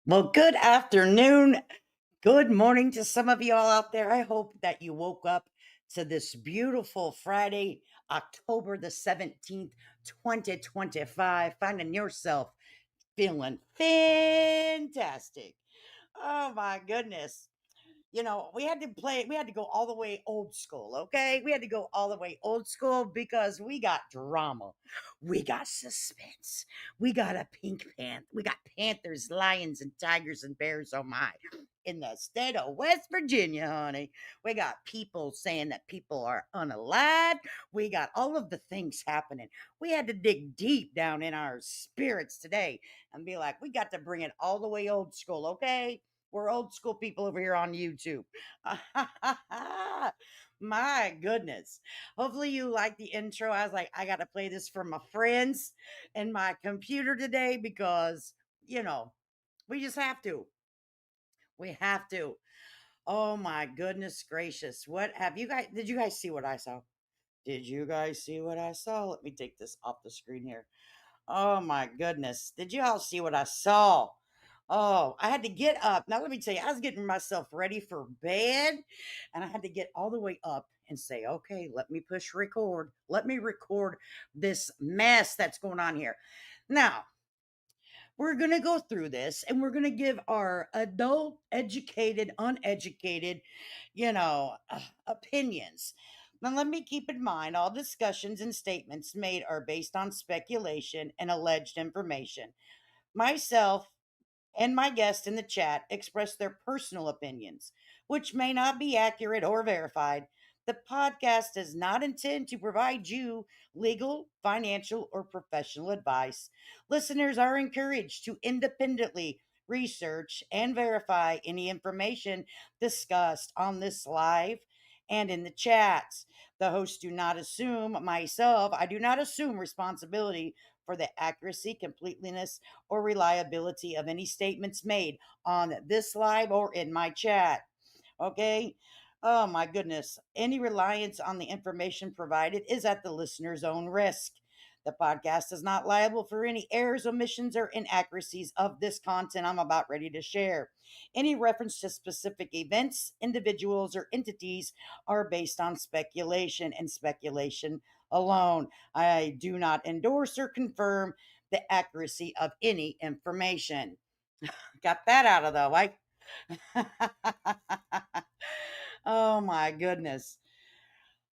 Well, good afternoon. Good morning to some of you all out there. I hope that you woke up to this beautiful Friday, October the 17th, 2025, finding yourself feeling fantastic. Oh my goodness. We had to go all the way old school, okay? We had to go all the way old school because we got drama. We got suspense. We got a pink panther. We got panthers, lions, and tigers and bears, oh my. In the state of West Virginia, honey. We got people saying that people are unalive. We got all of the things happening. We had to dig deep down in our spirits today and be like, we got to bring it all the way old school, okay? We're old school people over here on YouTube. My goodness. Hopefully you like the intro. I was like, I got to play this for my friends and my computer today because, you know, we just have to. We have to. Oh my goodness gracious. What have you guys did you guys see what I saw? Did you guys see what I saw? Let me take this off the screen here. Oh my goodness. Did you all see what I saw? Oh, I had to get up. Now, let me tell you, I was getting myself ready for bed and I had to get all the way up and say, okay, let me push record. Let me record this mess that's going on here. Now, we're going to go through this and we're going to give our adult, educated, uneducated, opinions. Now, let me keep in mind all discussions and statements made are based on speculation and alleged information. Myself and my guests in the chat express their personal opinions, which may not be accurate or verified. The podcast does not intend to provide you legal, financial, or professional advice. Listeners are encouraged to independently research and verify any information discussed on this live and in the chats. The hosts do not assume, I do not assume responsibility for the accuracy, completeness, or reliability of any statements made on this live or in my chat. Okay. Oh my goodness. Any reliance on the information provided is at the listener's own risk. The podcast is not liable for any errors, omissions, or inaccuracies of this content I'm about ready to share. Any reference to specific events, individuals, or entities are based on speculation and speculation alone. I do not endorse or confirm the accuracy of any information. Got that out of the way. Oh my goodness.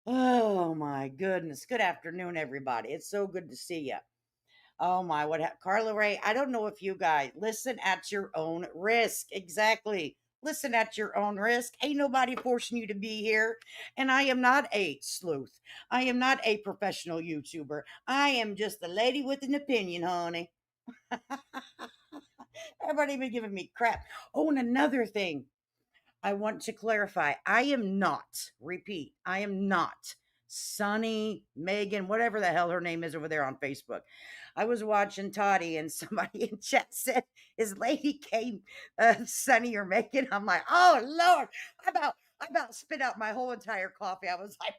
Oh my goodness. Good afternoon, everybody. It's so good to see you. Oh my, Carla Ray? I don't know if you guys listen at your own risk. Exactly. Listen at your own risk. Ain't nobody forcing you to be here. And I am not a sleuth. I am not a professional YouTuber. I am just a lady with an opinion, honey. Everybody been giving me crap. Oh, and another thing I want to clarify. I am not, repeat, I am not Sunny, Megan, whatever the hell her name is over there on Facebook. I was watching Toddy and somebody in chat said, is Lady K Sunny or Megan? I'm like, oh Lord, I about spit out my whole entire coffee. I was like,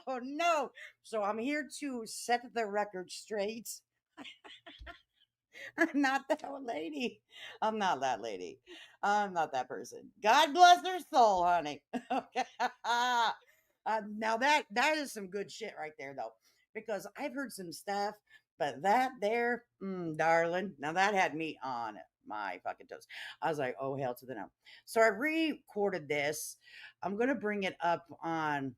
oh no. So I'm here to set the record straight. I'm not that old lady. I'm not that lady. I'm not that person. God bless their soul, honey. Okay. Now that is some good shit right there, though, because I've heard some stuff, but that there, darling, now that had me on my fucking toes. I was like, oh hell to the no. So I recorded this. I'm gonna bring it up on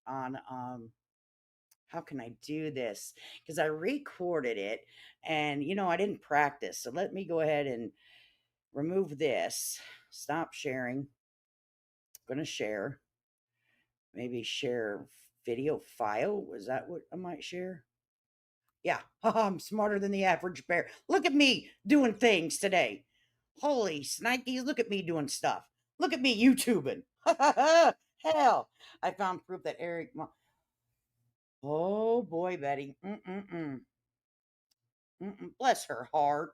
how can I do this? Because I recorded it and I didn't practice. So let me go ahead and remove this. Stop sharing. Gonna share. Maybe share video file. Was that what I might share? Yeah. I'm smarter than the average bear. Look at me doing things today. Holy snikes, look at me doing stuff. Look at me YouTubing. Hell. I found proof that Eric. Oh boy, Betty. Mm-mm-mm. Mm-mm. Bless her heart.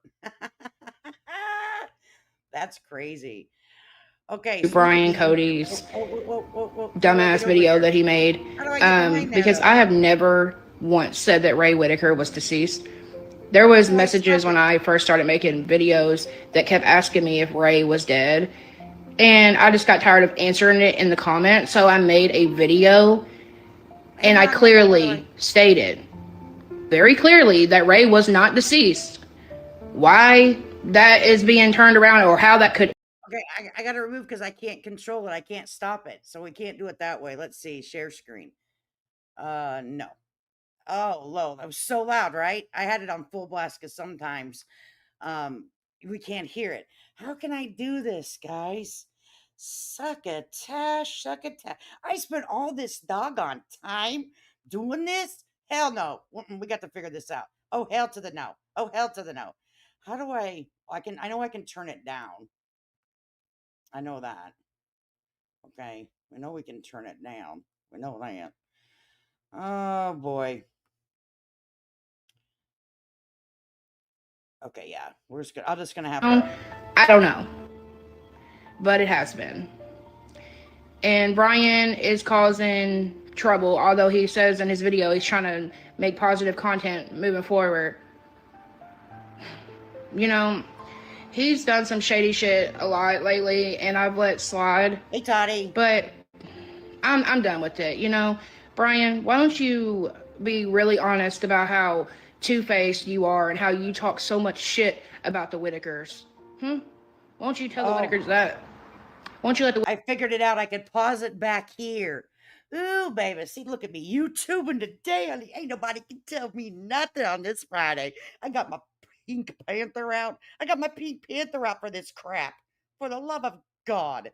That's crazy. Okay, so look at Brian me. You. Cody's Oh, oh, whoa, whoa, whoa, whoa. How do I get dumbass over video here? that he made, How do I get behind there, because though? I have never once said that Ray Whitaker was deceased. There was Okay, stop messages when it. I first started making videos that kept asking me if Ray was dead, and I just got tired of answering it in the comments, so I made a video and Hang I on, hang on. How do I? clearly stated, very clearly, that Ray was not deceased. Why that is being turned around or how that could. Okay, I got to remove because I can't control it. I can't stop it, so we can't do it that way. Let's see. Share screen. No. Oh, low. That was so loud, right? I had it on full blast because sometimes um we can't hear it. How can I do this, guys? Succotash. I spent all this doggone time doing this. Hell no. We got to figure this out. Oh hell to the no. Oh hell to the no. How do I know I can turn it down. I know that. Okay. We know we can turn it down. We know that. Oh boy. Okay, yeah. I'm just gonna have to. I don't know, but it has been. And Brian is causing trouble, although he says in his video he's trying to make positive content moving forward. You know, he's done some shady shit a lot lately, and I've let slide. Hey, Toddy. But I'm done with it. Brian, why don't you be really honest about how two-faced you are and how you talk so much shit about the Whitakers? Hmm? Won't you tell the Oh, Whitakers that? Won't you let the I figured it out. I could pause it back here. Ooh, baby. See, look at me. YouTubing today, honey. Ain't nobody can tell me nothing on this Friday. I got my Pink Panther out. I got my Pink Panther out for this crap. For the love of God.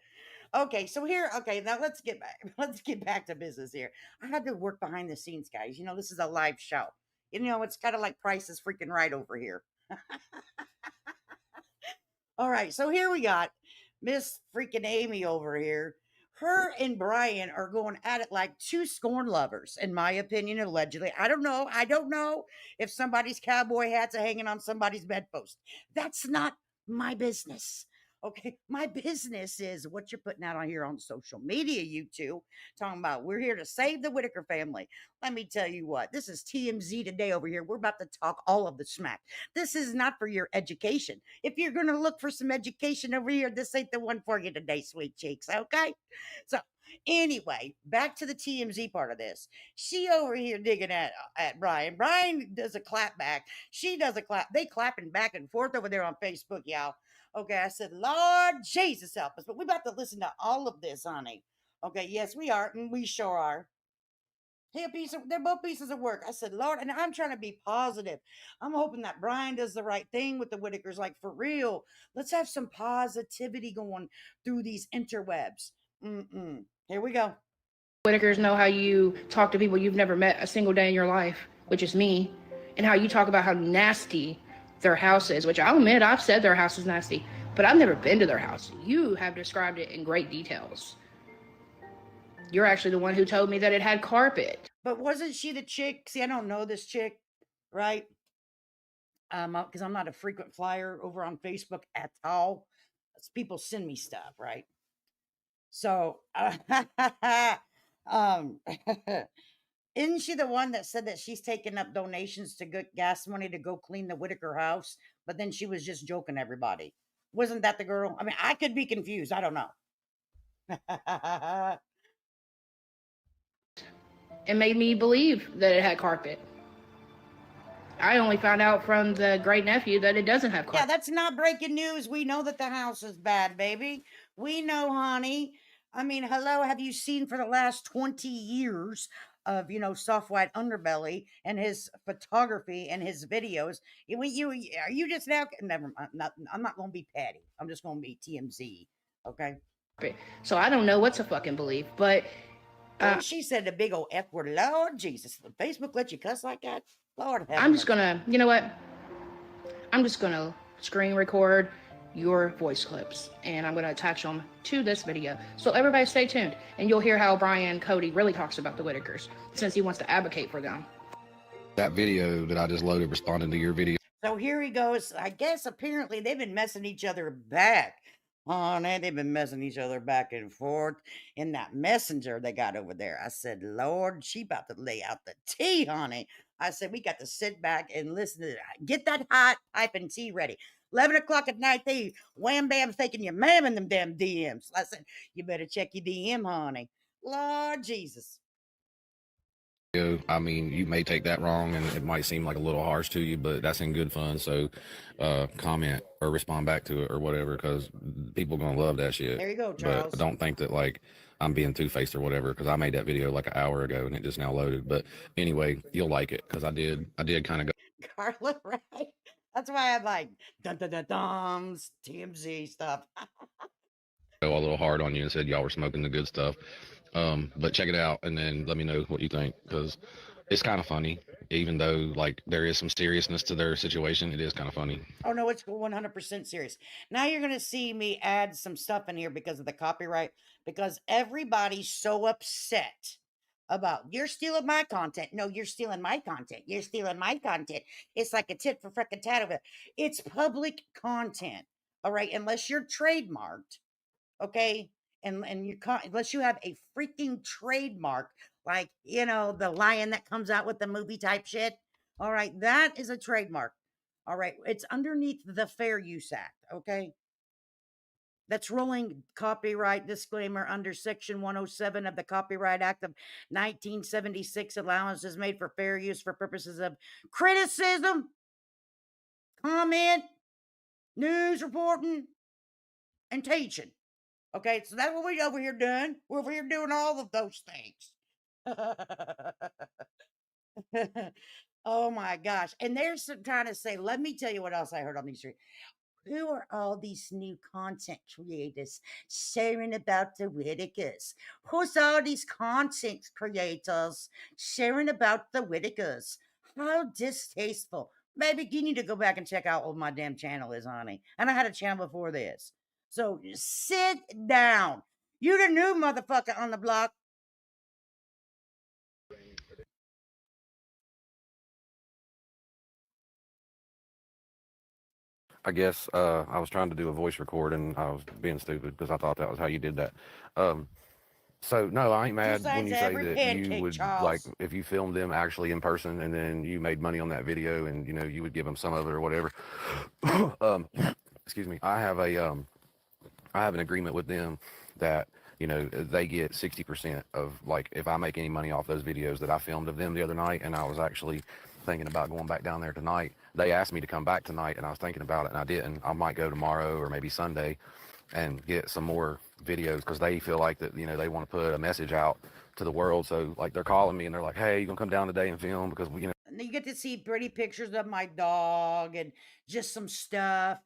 Okay, so here, okay, now let's get back. Let's get back to business here. I had to work behind the scenes, guys. This is a live show. It's kind of like Price is freaking right over here. All right, so here we got Miss freaking Amy over here. Her and Brian are going at it like two scorn lovers, in my opinion, allegedly. I don't know. I don't know if somebody's cowboy hats are hanging on somebody's bedpost. That's not my business. Okay, my business is what you're putting out on here on social media, you two. Talking about we're here to save the Whitaker family. Let me tell you what, this is TMZ today over here. We're about to talk all of the smack. This is not for your education. If you're going to look for some education over here, this ain't the one for you today, sweet cheeks. Okay. So, anyway, back to the TMZ part of this. She over here digging at Brian. Brian does a clap back. She does a clap. They clapping back and forth over there on Facebook, y'all. Okay. I said, Lord Jesus help us. But we about to listen to all of this, honey. Okay. Yes, we are. And we sure are. They're both pieces of work. I said, Lord, and I'm trying to be positive. I'm hoping that Brian does the right thing with the Whitakers. Like, for real, let's have some positivity going through these interwebs. Here we go. Whitakers know how you talk to people you've never met a single day in your life, which is me, and how you talk about how nasty their house is, which I'll admit I've said their house is nasty, but I've never been to their house. You have described it in great details. You're actually the one who told me that it had carpet. But wasn't she the chick? See, I don't know this chick, right? Because I'm not a frequent flyer over on Facebook at all. People send me stuff, right? So, um, Isn't she the one that said that she's taking up donations to get gas money to go clean the Whitaker house? But then she was just joking everybody. Wasn't that the girl? I mean, I could be confused. I don't know. It made me believe that it had carpet. I only found out from the great nephew that it doesn't have Yeah, carpet. that's not breaking news. We know that the house is bad, baby. We know, honey. I mean, hello, have you seen for the last 20 years of, soft white underbelly and his photography and his videos? Are you just now? Never mind. I'm not going to be petty. I'm just going to be TMZ. Okay. So I don't know what to fucking believe. But Oh, she said the big old F word. Lord Jesus. Facebook let you cuss like that? Lord have I'm just mercy. gonna, you know what? I'm just gonna screen record your voice clips and I'm gonna attach them to this video. So everybody stay tuned and you'll hear how Brian Cody really talks about the Whitakers since he wants to advocate for them. That video that I just loaded responding to your video. So here he goes. I guess apparently they've been messing each other back. Honey, they've been messing each other back and forth in that messenger they got over there. I said, Lord, she about to lay out the tea, honey. I said, we got to sit back and listen to that. Get that hot pipe and tea ready. 11 o'clock at night, they wham bam thinking you're mamming them damn DMs. I said, you better check your DM, honey. Lord Jesus. I mean, you may take that wrong and it might seem like a little harsh to you, but that's in good fun. So comment or respond back to it or whatever, because people going to love that shit. There you go, But Charles. don't think that like I'm being two-faced or whatever, because I made that video like an hour ago and it just now loaded. But anyway, you'll like it because I did kind of go Carla, right? That's why I'm like dun dun dun dums, TMZ stuff. a little hard on you and said y'all were smoking the good stuff. But check it out and then let me know what you think, because it's kind of funny, even though like there is some seriousness to their situation. It is kind of funny. Oh no, it's 100% serious. Now you're gonna see me add some stuff in here because of the copyright, because everybody's so upset about you're stealing my content. No, you're stealing my content. You're stealing my content. It's like a tit for frickin' tat of it. It's public content. All right, unless you're trademarked. Okay, and you can't unless you have a freaking trademark, like the lion that comes out with the movie type shit. All right, that is a trademark. All right, it's underneath the Fair Use Act. Okay, that's rolling copyright disclaimer under section 107 of the Copyright Act of 1976. Allowance is made for fair use for purposes of criticism, comment, news reporting, and teaching. Okay, so that's what we over here doing. We're over here doing all of those things. Oh my gosh. And they're trying to say, let me tell you what else I heard on these streets. Who are all these new content creators sharing about the Whitakers? Who's all these content creators sharing about the Whitakers? How distasteful. Maybe you need to go back and check out what my damn channel is, honey. And I had a channel before this. So sit down. You the new motherfucker on the block. I guess I was trying to do a voice record and I was being stupid because I thought that was how you did that. So no, I ain't Two mad when sides you to say every that you pancake, would like Charles. if you filmed them actually in person and then you made money on that video and you would give them some of it or whatever. um, excuse me. I have an agreement with them that they get 60% of, like, if I make any money off those videos that I filmed of them the other night. And I was actually thinking about going back down there tonight. They asked me to come back tonight and I was thinking about it and I didn't. I might go tomorrow or maybe Sunday and get some more videos because they feel like that they want to put a message out to the world. So like they're calling me and they're like, hey, you gonna come down today and film because we And you get to see pretty pictures of my dog and just some stuff.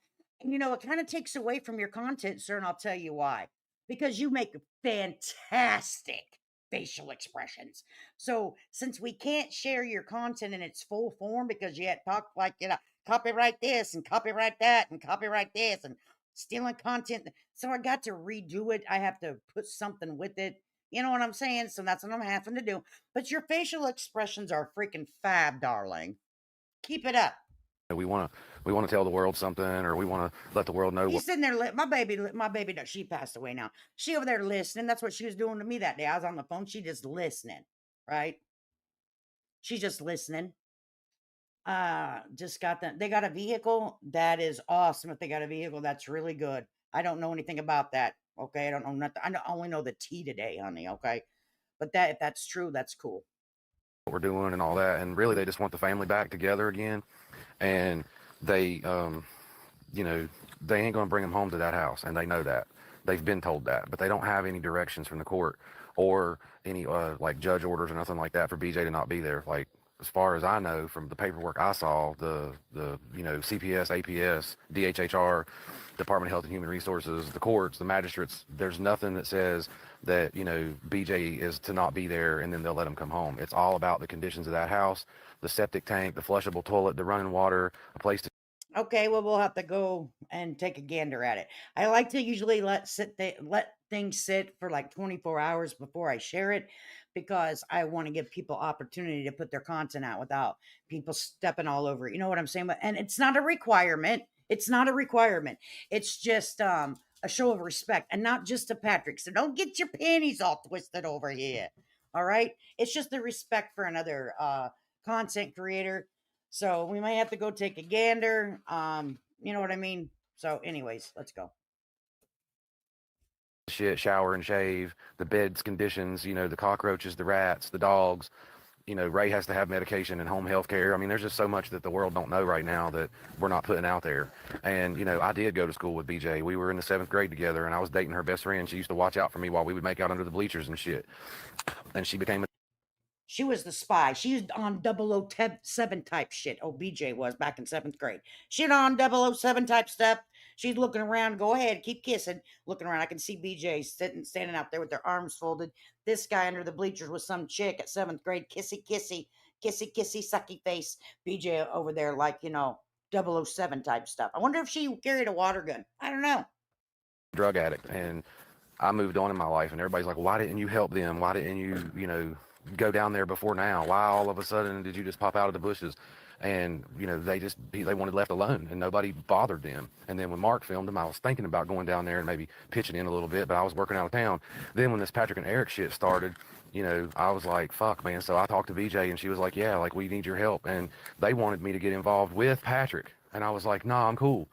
And it kind of takes away from your content, sir. And I'll tell you why. Because you make fantastic facial expressions. So since we can't share your content in its full form because you had talked like, copyright this and copyright that and copyright this and stealing content. So I got to redo it. I have to put something with it. You know what I'm saying? So that's what I'm having to do. But your facial expressions are freaking fab, darling. Keep it up. we want to tell the world something, or we want to let the world know He's sitting there. My baby, she passed away now. She over there listening. That's what she was doing to me that day. I was on the phone. She just listening, right? She's just listening. Just got them. They got a vehicle. That is awesome. If they got a vehicle, that's really good. I don't know anything about that. Okay, I don't know nothing. Only know the T today, honey. Okay, but that if that's true, that's cool. What we're doing and all that, and really they just want the family back together again, and they you know, they ain't going to bring them home to that house, and they know that. They've been told that, but they don't have any directions from the court or any like judge orders or nothing like that for BJ to not be there. Like as far as I know from the paperwork I saw, the CPS, APS, DHHR, Department of Health and Human Resources, the courts, the magistrates, there's nothing that says that BJ is to not be there and then they'll let him come home. It's all about the conditions of that house, the septic tank, the flushable toilet, the running water, a place to. Okay, well, we'll have to go and take a gander at it. I like to usually let things sit for like 24 hours before I share it because I want to give people opportunity to put their content out without people stepping all over it. You know what I'm saying? And it's not a requirement. It's not a requirement. It's just a show of respect and not just to Patrick. So don't get your panties all twisted over here. All right? It's just the respect for another content creator, so we might have to go take a gander. You know what I mean? So, anyways, let's go. Shit, shower and shave, the bed's conditions, the cockroaches, the rats, the dogs. Ray has to have medication and home health care. I mean, there's just so much that the world don't know right now that we're not putting out there. And, I did go to school with BJ. We were in the 7th grade together, and I was dating her best friend. She used to watch out for me while we would make out under the bleachers and shit. And she became a. She was the spy. She was on 007 type shit. Oh, BJ was back in 7th grade. She on 007 type stuff. She's looking around. Go ahead, keep kissing. Looking around. I can see BJ standing out there with their arms folded. This guy under the bleachers with some chick at 7th grade. Kissy, kissy, kissy, kissy, sucky face. BJ over there, like, 007 type stuff. I wonder if she carried a water gun. I don't know. Drug addict. And I moved on in my life, and everybody's like, why didn't you help them? Why didn't you, go down there before now? Why all of a sudden did you just pop out of the bushes? And, they wanted left alone, and nobody bothered them. And then when Mark filmed them, I was thinking about going down there and maybe pitching in a little bit, but I was working out of town. Then when this Patrick and Eric shit started, I was like, fuck, man. So I talked to VJ, and she was like, yeah, like, we need your help. And they wanted me to get involved with Patrick. And I was like, nah, I'm cool.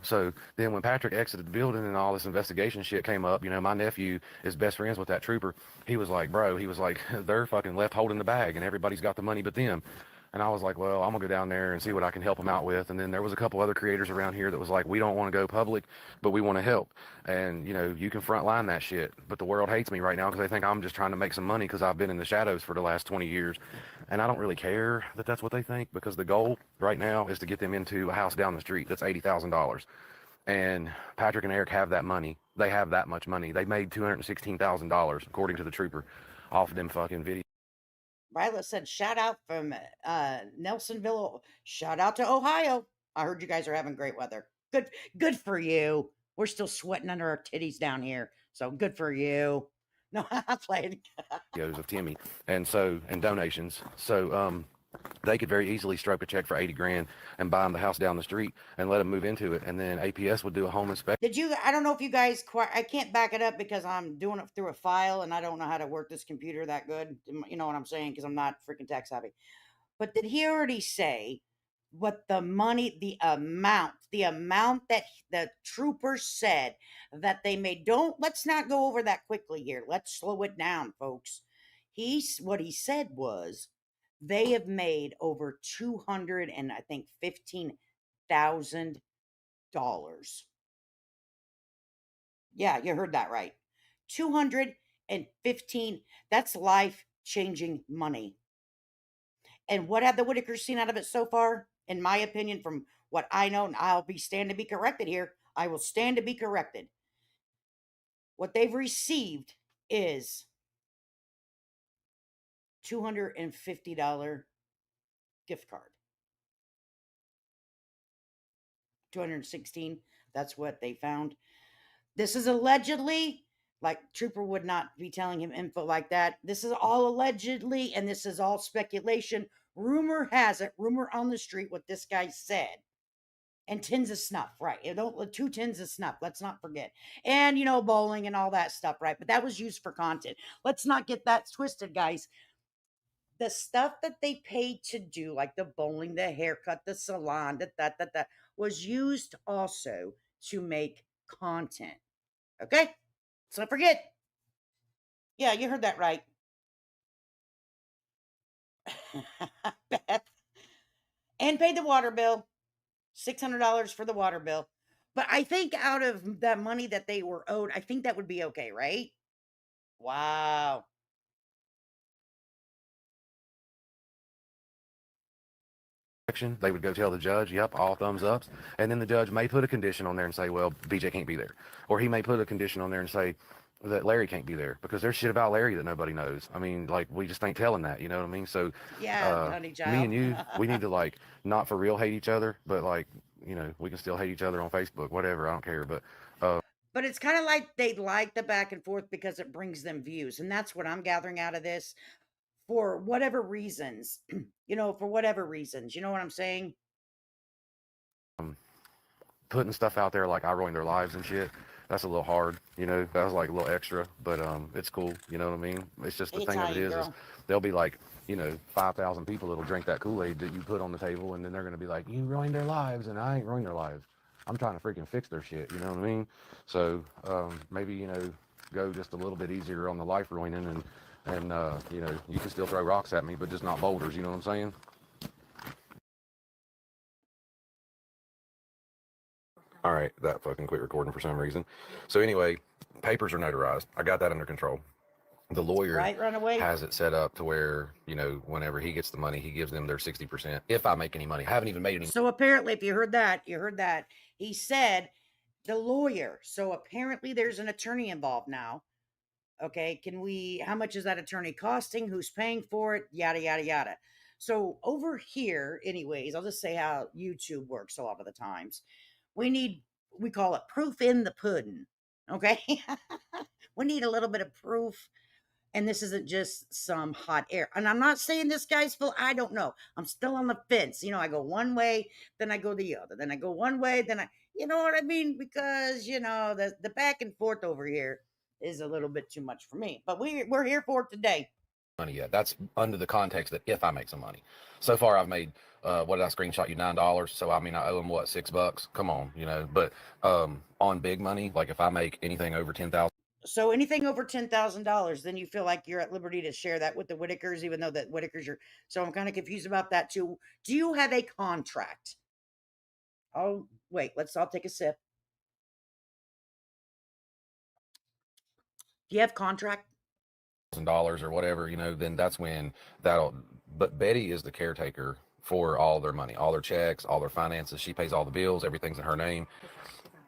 So then when Patrick exited the building and all this investigation shit came up, my nephew is best friends with that trooper. He was like, bro, they're fucking left holding the bag and everybody's got the money but them. And I was like, well, I'm gonna go down there and see what I can help them out with. And then there was a couple other creators around here that was like, we don't want to go public, but we want to help. And you can frontline that shit, but the world hates me right now because they think I'm just trying to make some money because I've been in the shadows for the last 20 years. And I don't really care that that's what they think, because the goal right now is to get them into a house down the street that's $80,000. And Patrick and Eric have that money. They have that much money. They made $216,000 according to the trooper off of them fucking videos. Violet said, shout out from Nelsonville. Shout out to Ohio. I heard you guys are having great weather. Good for you. We're still sweating under our titties down here. So good for you. No, I'm playing. Videos of Timmy and donations. So they could very easily stroke a check for 80 grand and buy them the house down the street and let them move into it. And then APS would do a home inspection. I don't know if you guys, I can't back it up because I'm doing it through a file and I don't know how to work this computer that good. You know what I'm saying? Because I'm not freaking tech savvy. But did he already say what the money, the amount that the trooper said that they made? Let's not go over that quickly here. Let's slow it down, folks. What he said was they have made over 200 and I think $15,000. Yeah, you heard that right. 215. That's life-changing money. And what have the Whitakers seen out of it so far? In my opinion, from what I know, and I'll stand to be corrected here. I will stand to be corrected. What they've received is $250 gift card. 216. That's what they found. This is allegedly, like Trooper would not be telling him info like that. This is all allegedly, and this is all speculation. Rumor has it, rumor on the street, what this guy said. And tins of snuff, right? 2 tins of snuff, let's not forget. And, bowling and all that stuff, right? But that was used for content. Let's not get that twisted, guys. the stuff that they paid to do, like the bowling, the haircut, the salon, that was used also to make content. Okay? So don't forget. Yeah, you heard that right. Beth. And pay the water bill. $600 for the water bill. But I think out of that money that they were owed, I think that would be okay, right? Wow. They would go tell the judge, yep, all thumbs ups. And then the judge may put a condition on there and say, well, BJ can't be there. Or he may put a condition on there and say that Larry can't be there because there's shit about Larry that nobody knows. I mean, like, we just ain't telling that, you know what I mean? So, Yeah, honey me child. and you, we need to, like, not for real hate each other, but, like, you know, we can still hate each other on Facebook, whatever, I don't care. But, But it's kind of like they like the back and forth because it brings them views. And that's what I'm gathering out of this for whatever reasons. For whatever reasons. You know what I'm saying? um, putting stuff out there like I ruined their lives and shit, that's a little hard, you know. That was like a little extra, but it's cool, you know what I mean? It's just the thing of it Italian is girl. there'll be like, 5,000 people that'll drink that Kool-Aid that you put on the table, and then they're gonna be like, you ruined their lives, and I ain't ruined their lives. I'm trying to freaking fix their shit, you know what I mean? So maybe, go just a little bit easier on the life ruining, and you can still throw rocks at me, but just not boulders, you know what I'm saying? All right, that fucking quit recording for some reason. So anyway, papers are notarized. I got that under control. The lawyer Right, runaway? has it set up to where, whenever he gets the money, he gives them their 60%. If I make any money, I haven't even made any. So apparently, if you heard that, you heard that. He said the lawyer. So apparently, there's an attorney involved now. Okay, how much is that attorney costing? Who's paying for it? Yada, yada, yada. So over here, anyways, I'll just say how YouTube works a lot of the times. We call it proof in the pudding. Okay. We need a little bit of proof. And this isn't just some hot air. And I'm not saying this guy's full. I don't know. I'm still on the fence. I go one way, then I go the other. Then I go one way, you know what I mean? Because, the back and forth over here is a little bit too much for me. But we're here for it today. Money yet. That's under the context that if I make some money. So far, I've made what did I screenshot you, $9? So I mean, I owe him what, $6? Come on, But on big money, like if I make anything over 10,000. So anything over $10,000, then you feel like you're at liberty to share that with the Whitakers, even though that Whitakers are. So I'm kind of confused about that too. Do you have a contract? Oh, wait. I'll take a sip. Do you have contract? $1,000 or whatever, then that's when that'll. But Betty is the caretaker for all their money, all their checks, all their finances. She pays all the bills. Everything's in her name.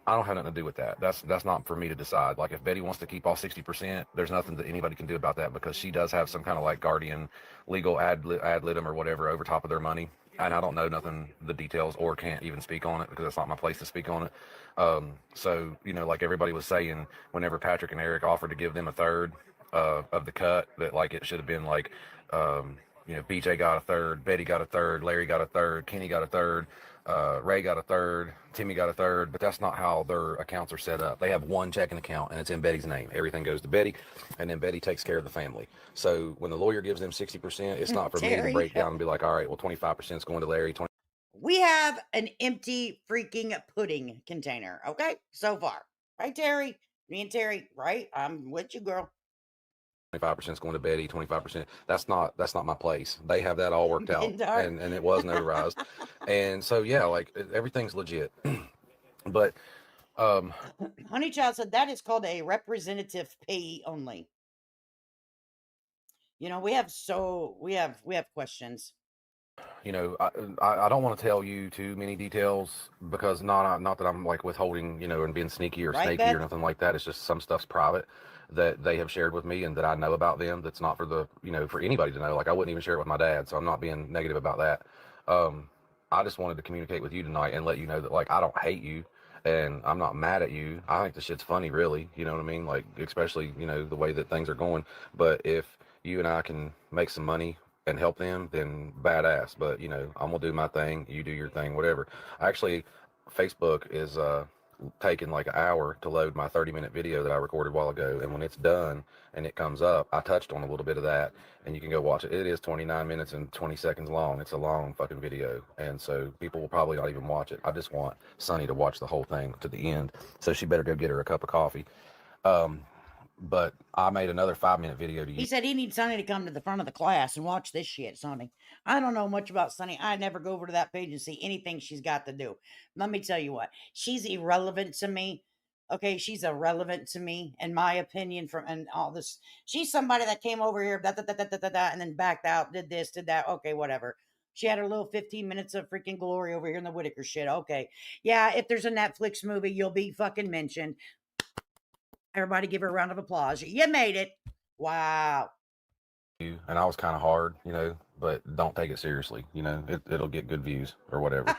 I don't have nothing to do with that. That's not for me to decide. Like if Betty wants to keep all 60%, there's nothing that anybody can do about that because she does have some kind of like guardian, legal ad litem or whatever over top of their money. And I don't know nothing, the details, or can't even speak on it because it's not my place to speak on it. So like everybody was saying, whenever Patrick and Eric offered to give them a third of the cut, that like it should have been like, BJ got a third, Betty got a third, Larry got a third, Kenny got a third. Ray got a third, Timmy got a third, but that's not how their accounts are set up. They have one checking account and it's in Betty's name. Everything goes to Betty, and then Betty takes care of the family. So when the lawyer gives them 60%, it's not for me to break down and be like, all right, well, 25% is going to Larry. We have an empty freaking pudding container. Okay, so far, right, Terry? Me and Terry, right? I'm with you, girl. 25% is going to Betty, 25%. That's not my place. They have that all worked out, and it was notarized. And so yeah, like everything's legit. But Honey Child said that is called a representative payee only. We have questions. I don't want to tell you too many details because not that I'm like withholding, and being sneaky or Right, snaky Beth? or nothing like that. It's just some stuff's private that they have shared with me and that I know about them. That's not for for anybody to know. Like I wouldn't even share it with my dad, so I'm not being negative about that. I just wanted to communicate with you tonight and let you know that like I don't hate you and I'm not mad at you. I think the shit's funny, really. You know what I mean? Like especially the way that things are going. But if you and I can make some money and help them, then badass. But I'm gonna do my thing, you do your thing, whatever. Actually, Facebook is taken like an hour to load my 30-minute video that I recorded a while ago. And when it's done and it comes up, I touched on a little bit of that, and you can go watch it. It is 29 minutes and 20 seconds long. It's a long fucking video. And so people will probably not even watch it. I just want Sunny to watch the whole thing to the end. So she better go get her a cup of coffee. But I made another 5-minute video to He you. said he needs Sonny to come to the front of the class and watch this shit, Sonny. I don't know much about Sonny. I never go over to that page and see anything she's got to do. Let me tell you what, she's irrelevant to me. Okay, she's irrelevant to me, in my opinion, from and all this. She's somebody that came over here, and then backed out, did this, did that. Okay, whatever. She had her little 15 minutes of freaking glory over here in the Whitaker shit. Okay. Yeah, if there's a Netflix movie, you'll be fucking mentioned. Everybody give her a round of applause. You made it. Wow. And I was kind of hard, but don't take it seriously. It'll get good views or whatever.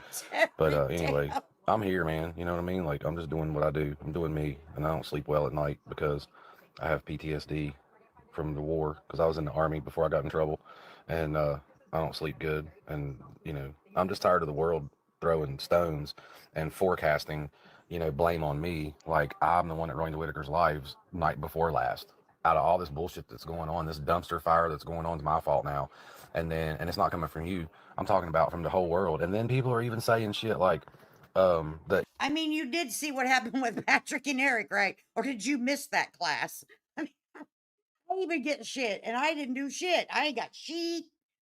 But anyway, I'm here, man. You know what I mean? Like, I'm just doing what I do. I'm doing me, and I don't sleep well at night because I have PTSD from the war, because I was in the Army before I got in trouble, and I don't sleep good. And I'm just tired of the world throwing stones and forecasting, blame on me, like I'm the one that ruined the Whitaker's lives night before last. Out of all this bullshit that's going on, this dumpster fire that's going on is my fault now. And it's not coming from you. I'm talking about from the whole world. And then people are even saying shit like, that. I mean, you did see what happened with Patrick and Eric, right? Or did you miss that class? I mean, I ain't even getting shit, and I didn't do shit. I ain't got shit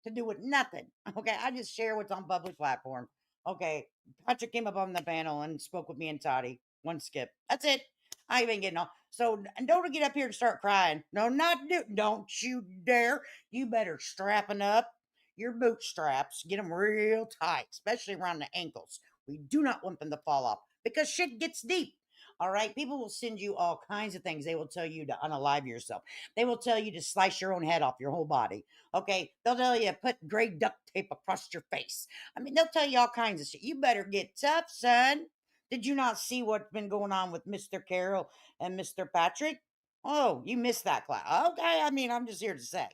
to do with nothing. Okay, I just share what's on public platform. Okay, Patrick came up on the panel and spoke with me and Toddy. One skip. That's it. I ain't been getting all. So and don't get up here and start crying. No, not do. Don't you dare. You better strapping up your bootstraps. Get them real tight, especially around the ankles. We do not want them to fall off because shit gets deep. All right, people will send you all kinds of things. They will tell you to unalive yourself. They will tell you to slice your own head off your whole body. Okay, they'll tell you to put gray duct tape across your face. I mean, they'll tell you all kinds of shit. You better get tough, son. Did you not see what's been going on with Mr. Carroll and Mr. Patrick? Oh, you missed that class. Okay, I mean, I'm just here to say.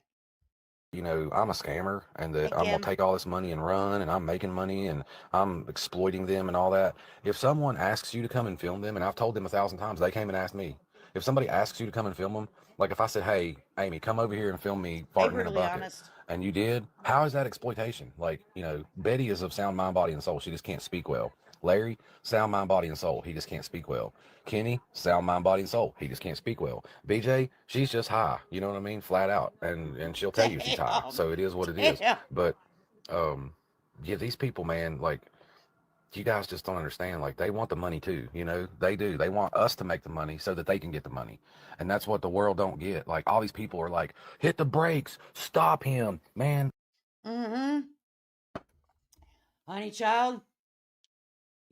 I'm a scammer, and Hey, that I'm gonna Kim. take all this money and run, and I'm making money, and I'm exploiting them and all that. If someone asks you to come and film them, and I've told them 1,000 times, they came and asked me. If somebody asks you to come and film them, like if I said, "Hey, Amy, come over here and film me Be farting in a brutally bucket," honest. and you did, how is that exploitation? Like, Betty is of sound mind, body, and soul. She just can't speak well. Larry, sound mind, body, and soul. He just can't speak well. Kenny, sound mind, body, and soul. He just can't speak well. BJ, she's just high. You know what I mean? Flat out, and she'll tell you she's high. Damn. So it is what it is. Damn. But um, yeah, these people, man, like, you guys just don't understand. Like, they want the money too. They do. They want us to make the money so that they can get the money, and that's what the world don't get. Like, all these people are like, hit the brakes, stop him, man. Mm-hmm. Honey child,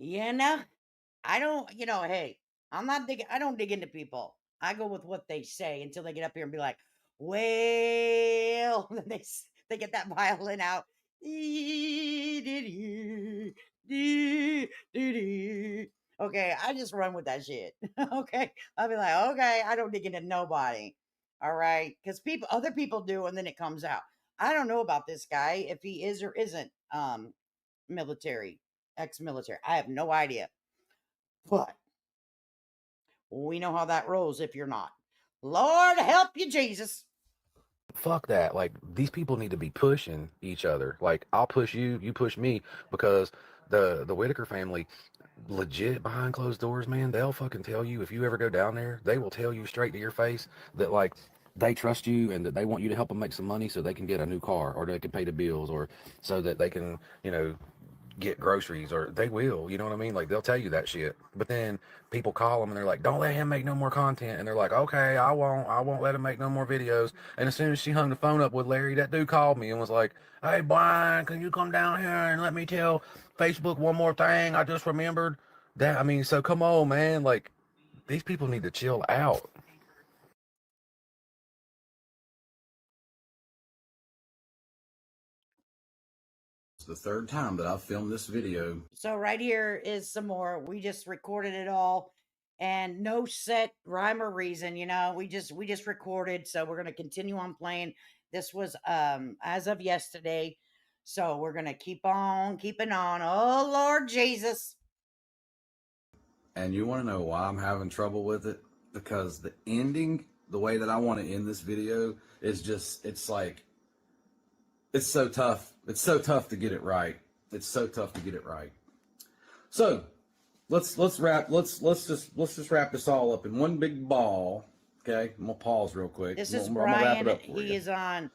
I don't, hey, I'm not digging, I don't dig into people. I go with what they say until they get up here and be like, well, then they get that violin out. Okay, I just run with that shit. Okay, I'll be like, okay, I don't dig into nobody. All right, because other people do, and then it comes out. I don't know about this guy if he is or isn't military, ex-military. I have no idea. But we know how that rolls if you're not. Lord help you, Jesus. Fuck that. Like, these people need to be pushing each other. Like, I'll push you, you push me, because the Whitaker family, legit behind closed doors, man, they'll fucking tell you, if you ever go down there, they will tell you straight to your face that, like, they trust you and that they want you to help them make some money so they can get a new car, or they can pay the bills, or so that they can, get groceries, or they will, you know what I mean? Like, they'll tell you that shit. But then people call them and they're like, don't let him make no more content. And they're like, okay, I won't let him make no more videos. And as soon as she hung the phone up with Larry, that dude called me and was like, hey, Brian, can you come down here and let me tell Facebook one more thing? I just remembered that. I mean, so come on, man. Like, these people need to chill out. It's the third time that I've filmed this video. So right here is some more. We just recorded it all and no set rhyme or reason, we just recorded. So we're gonna continue on playing. This was as of yesterday. So we're gonna keep on keeping on. Oh Lord Jesus. And you want to know why I'm having trouble with it? Because the ending, the way that I want to end this video is just, it's like, it's so tough. It's so tough to get it right. It's so tough to get it right. So let's just wrap this all up in one big ball. Okay, I'm gonna pause real quick. This is I'm gonna wrap it Brian. up for He you. is on.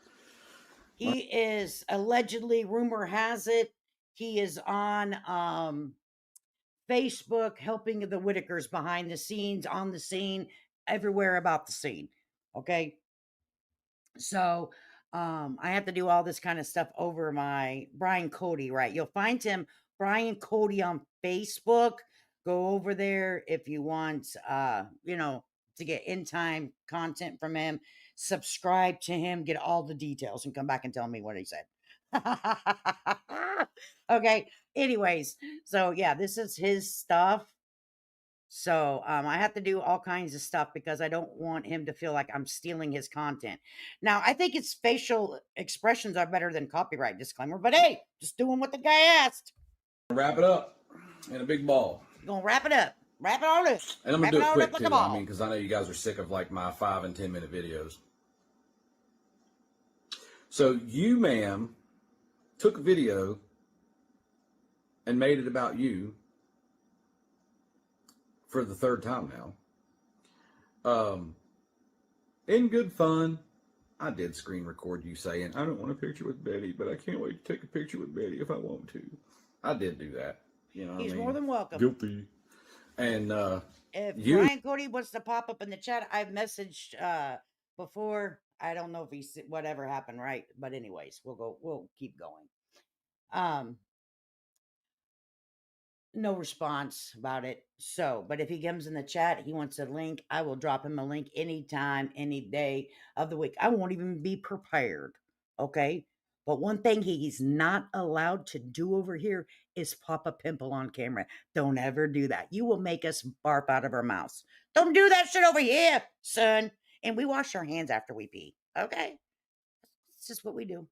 He is allegedly, rumor has it, he is on Facebook helping the Whitakers behind the scenes, on the scene, everywhere about the scene. Okay. So I have to do all this kind of stuff over my Brian Cody, right? You'll find him, Brian Cody, on Facebook. Go over there if you want to get in time content from him. Subscribe to him, get all the details, and come back and tell me what he said. Okay. Anyways, so yeah, this is his stuff. So I have to do all kinds of stuff because I don't want him to feel like I'm stealing his content. Now, I think his facial expressions are better than copyright disclaimer, but hey, just doing what the guy asked. Wrap it up in a big ball. You're gonna wrap it up. Wrap it all up. And I'm Wrap gonna do it it all quick up like too. a ball. I mean, because I know you guys are sick of like my 5 and 10 minute videos. So you, ma'am, took a video and made it about you for the third time now. In good fun, I did screen record you saying, I don't want a picture with Betty, but I can't wait to take a picture with Betty if I want to. I did do that. You know what I He's mean? more than welcome. Guilty. And If you, Brian Cody wants to pop up in the chat, I've messaged before. I don't know if he's whatever happened, right? But anyways, we'll keep going. No response about it. So, but if he comes in the chat, he wants a link, I will drop him a link anytime, any day of the week. I won't even be prepared. Okay. But one thing he's not allowed to do over here is pop a pimple on camera. Don't ever do that. You will make us barf out of our mouths. Don't do that shit over here, son. And we wash our hands after we pee. Okay. It's just what we do.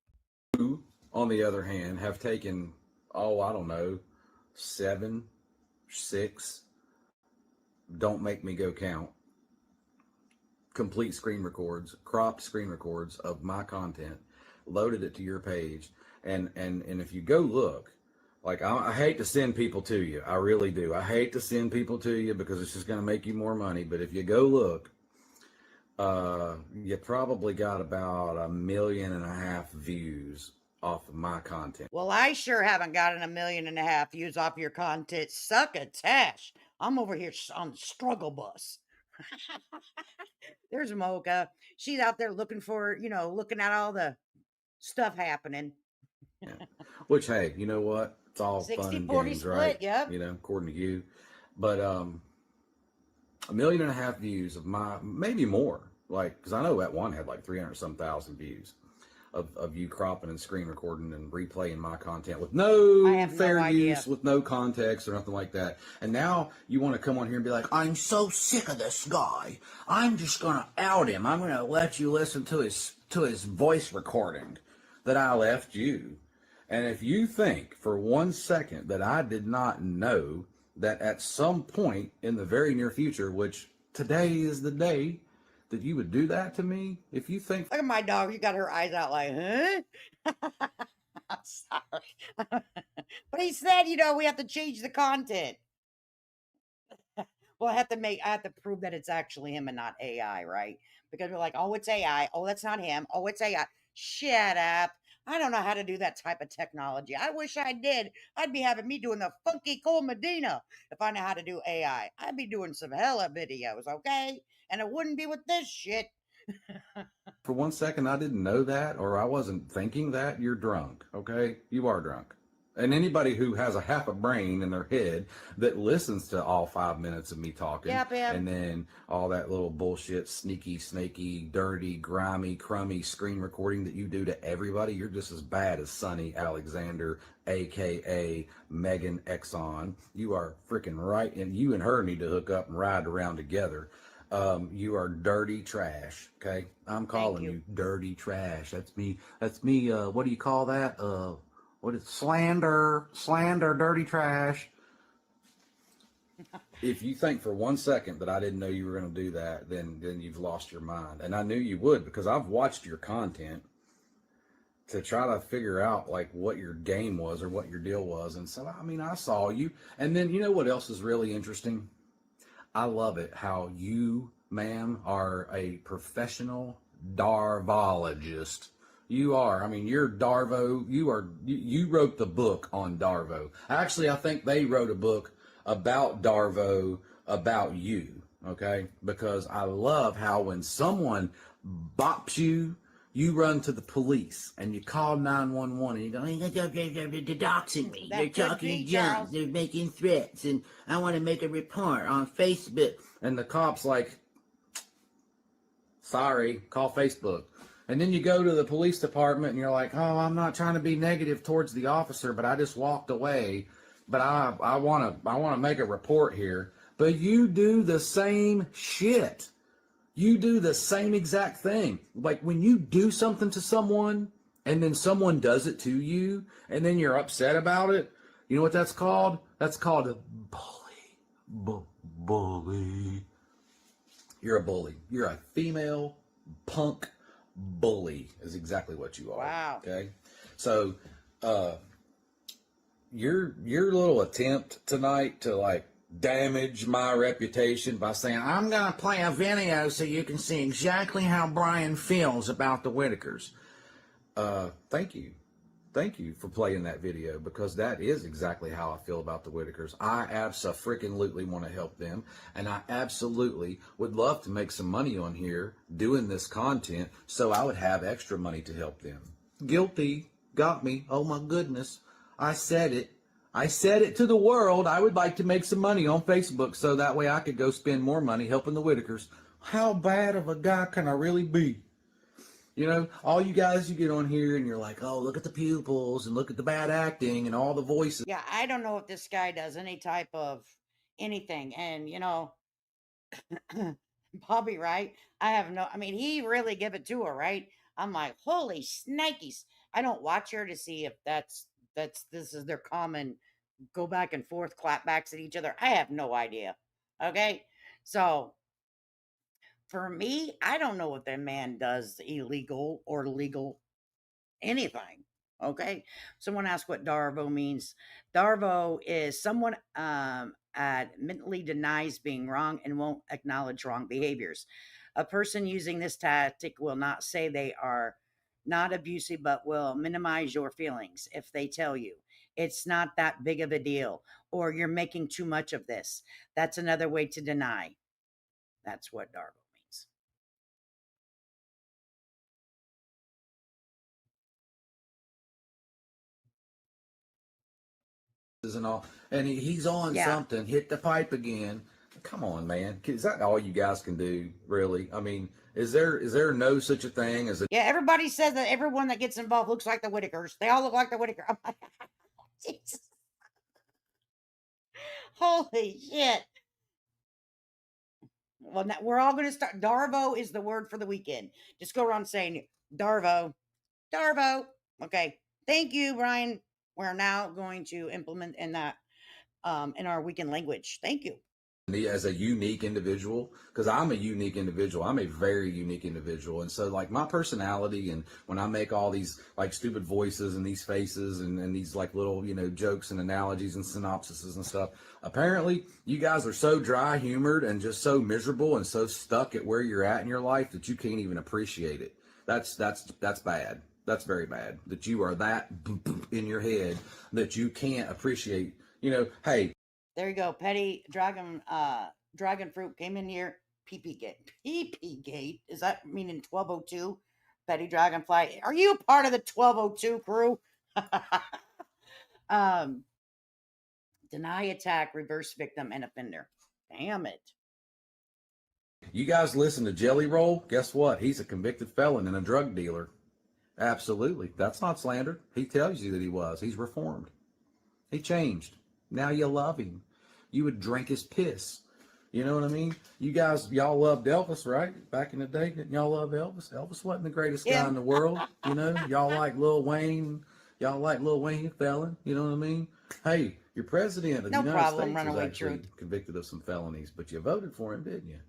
on the other hand, have taken, oh, I don't know, 7, 6, don't make me go count, complete screen records, cropped screen records of my content, loaded it to your page. And if you go look, like I hate to send people to you. I really do. I hate to send people to you because it's just going to make you more money. But if you go look, you probably got about 1.5 million views off of my content. Well, I sure haven't gotten 1.5 million views off your content. Succotash. I'm over here on the struggle bus. There's Mocha. She's out there looking for, looking at all the stuff happening. Yeah. Which, hey, you know what? It's all fun and 60-40 games, split, right? yep. According to you. But 1.5 million views of my, maybe more, like, because I know that one had like 300-some thousand views of you cropping and screen recording and replaying my content with no fair use, with no context or nothing like that. And now you want to come on here and be like, I'm so sick of this guy. I'm just going to out him. I'm going to let you listen to his voice recording that I left you. And if you think for 1 second that I did not know that at some point in the very near future, which today is the day that you would do that to me, if you think... Look at my dog. She got her eyes out like, huh? I'm sorry. But he said, we have to change the content. Well, I have to prove that it's actually him and not AI, right? Because we're like, oh, it's AI. Oh, that's not him. Oh, it's AI. Shut up. I don't know how to do that type of technology. I wish I did. I'd be having me doing the funky Cole Medina if I know how to do AI. I'd be doing some hella videos, okay? And it wouldn't be with this shit. For 1 second, I didn't know that, or I wasn't thinking that. You're drunk, okay? You are drunk. And anybody who has a half a brain in their head that listens to all 5 minutes of me talking, and then all that little bullshit, sneaky, snaky, dirty, grimy, crummy screen recording that you do to everybody, you're just as bad as Sonny Alexander, aka Megan Exxon. You are freaking right, and you and her need to hook up and ride around together. You are dirty trash. Okay, I'm calling you dirty trash. That's me. What do you call that? What is slander, dirty trash. if you think for 1 second that I didn't know you were going to do that, then you've lost your mind. And I knew you would, because I've watched your content to try to figure out like what your game was or what your deal was. And so, I mean, I saw you. And then, you know what else is really interesting? I love it how you, ma'am, are a professional Darvologist. You are. I mean, you're Darvo. You wrote the book on Darvo. Actually, I think they wrote a book about Darvo, about you. Okay? Because I love how when someone bops you, you run to the police and you call 911 and you go, they're doxing me. That They're could talking be, junk. Charles. They're making threats and I want to make a report on Facebook. And the cop's like, sorry, call Facebook. And then you go to the police department and you're like, oh, I'm not trying to be negative towards the officer, but I just walked away. But I want to make a report here. But you do the same shit. You do the same exact thing. Like when you do something to someone and then someone does it to you and then you're upset about it, you know what that's called? That's called a bully. Bully. You're a bully. You're a female punk bully is exactly what you are. Wow. Okay. So, your little attempt tonight to like damage my reputation by saying, I'm going to play a video so you can see exactly how Brian feels about the Whitakers. Thank you. Thank you for playing that video, because that is exactly how I feel about the Whitakers. I abso-freaking-lutely want to help them, and I absolutely would love to make some money on here doing this content so I would have extra money to help them. Guilty. Got me. Oh my goodness. I said it. I said it to the world. I would like to make some money on Facebook so that way I could go spend more money helping the Whitakers. How bad of a guy can I really be? You know, all you guys, you get on here and you're like, oh, look at the pupils and look at the bad acting and all the voices. Yeah, I don't know if this guy does any type of anything. And, you know, Bobby, right? I mean, he really give it to her, right? I'm like, holy snikes. I don't watch her to see if this is their common go back and forth clapbacks at each other. I have no idea. Okay. So for me, I don't know what that man does illegal or legal anything. Okay. Someone asked what Darvo means. Darvo is someone mentally denies being wrong and won't acknowledge wrong behaviors. A person using this tactic will not say they are not abusive, but will minimize your feelings if they tell you it's not that big of a deal or you're making too much of this. That's another way to deny. That's what Darvo means. And all, and he's on Yeah. something, hit the pipe again. Come on, man. Is that all you guys can do, really? I mean, is there no such a thing as a Yeah, everybody says that everyone that gets involved looks like the Whitakers. They all look like the Whitaker. I'm like, Jesus. Holy shit. Well, now we're all going to start. Darvo is the word for the weekend. Just go around saying Darvo, Darvo. Okay. Thank you, Brian. We're now going to implement in that in our weekend language. Thank you. me as a unique individual? Because I'm a unique individual. I'm a very unique individual. And so like my personality, and when I make all these like stupid voices and these faces and these like little, you know, jokes and analogies and synopsises and stuff, apparently you guys are so dry humored and just so miserable and so stuck at where you're at in your life that you can't even appreciate it. That's bad. That's very bad that you are that in your head that you can't appreciate, you know, hey, There you go. Petty dragon fruit came in here. PP gate. PP gate. Is that meaning 1202? Petty dragonfly. Are you part of the 1202 crew? um Deny attack, reverse victim, and offender. Damn it. you guys listen to Jelly Roll? Guess what? He's a convicted felon and a drug dealer. Absolutely. That's not slander. He tells you that he was. He's reformed. He changed. Now you love him. You would drink his piss. You know what I mean? You guys, y'all loved Elvis, right? Back in the day, didn't y'all love Elvis? Elvis wasn't the greatest guy in the world. You know, y'all like Lil Wayne. Y'all like Lil Wayne, felon. You know what I mean? Hey, Your president of the No United problem, States was runaway actually truth. convicted of some felonies, but you voted for him, didn't you?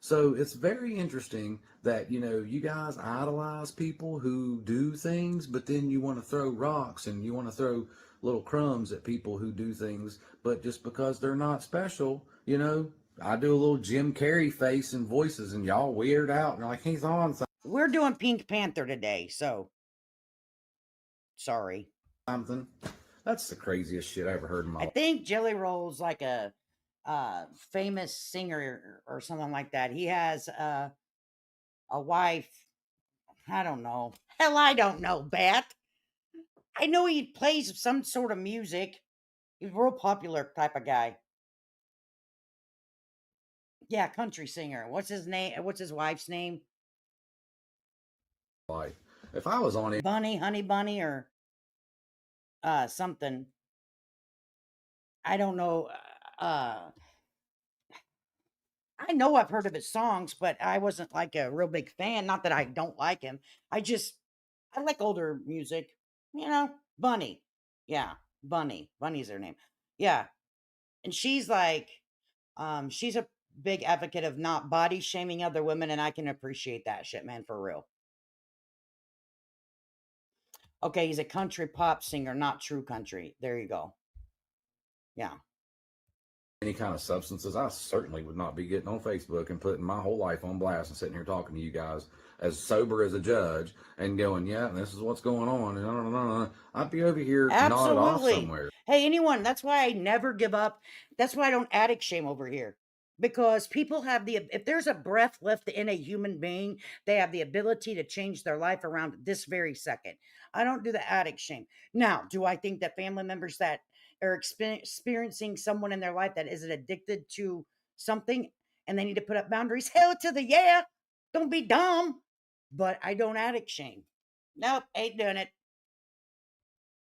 So it's very interesting that, you guys idolize people who do things, but then you want to throw rocks and you want to throw little crumbs at people who do things, but just because they're not special, I do a little Jim Carrey face and voices, and y'all weird out. And you're like, he's on We're doing Pink Panther today, so sorry. something. That's the craziest shit I ever heard in my I life. think Jelly Roll's like a famous singer or something like that. He has a wife. I don't know. Hell, I don't know, Bat. I know he plays some sort of music. He's a real popular type of guy. Yeah, country singer. What's his name? What's his wife's name? Life. If I was on it, Bunny, Honey Bunny, or something. I don't know. I know I've heard of his songs, but I wasn't like a real big fan. Not that I don't like him. I like older music. Bunny. Yeah, Bunny. Bunny's her name. Yeah, and she's like, she's a big advocate of not body shaming other women, and I can appreciate that shit, man, for real. Okay, he's a country pop singer, not true country. There you go. Yeah. any kind of substances, I certainly would not be getting on Facebook and putting my whole life on blast and sitting here talking to you guys as sober as a judge and going, yeah, this is what's going on. And I'd be over here nodded off Absolutely. somewhere. Hey, anyone, that's why I never give up. That's why I don't addict shame over here. Because people have if there's a breath left in a human being, they have the ability to change their life around this very second. I don't do the addict shame. Now, do I think that family members that are experiencing someone in their life that isn't addicted to something and they need to put up boundaries? Hell to the yeah. Don't be dumb. But I don't addict shame. Nope, ain't doing it.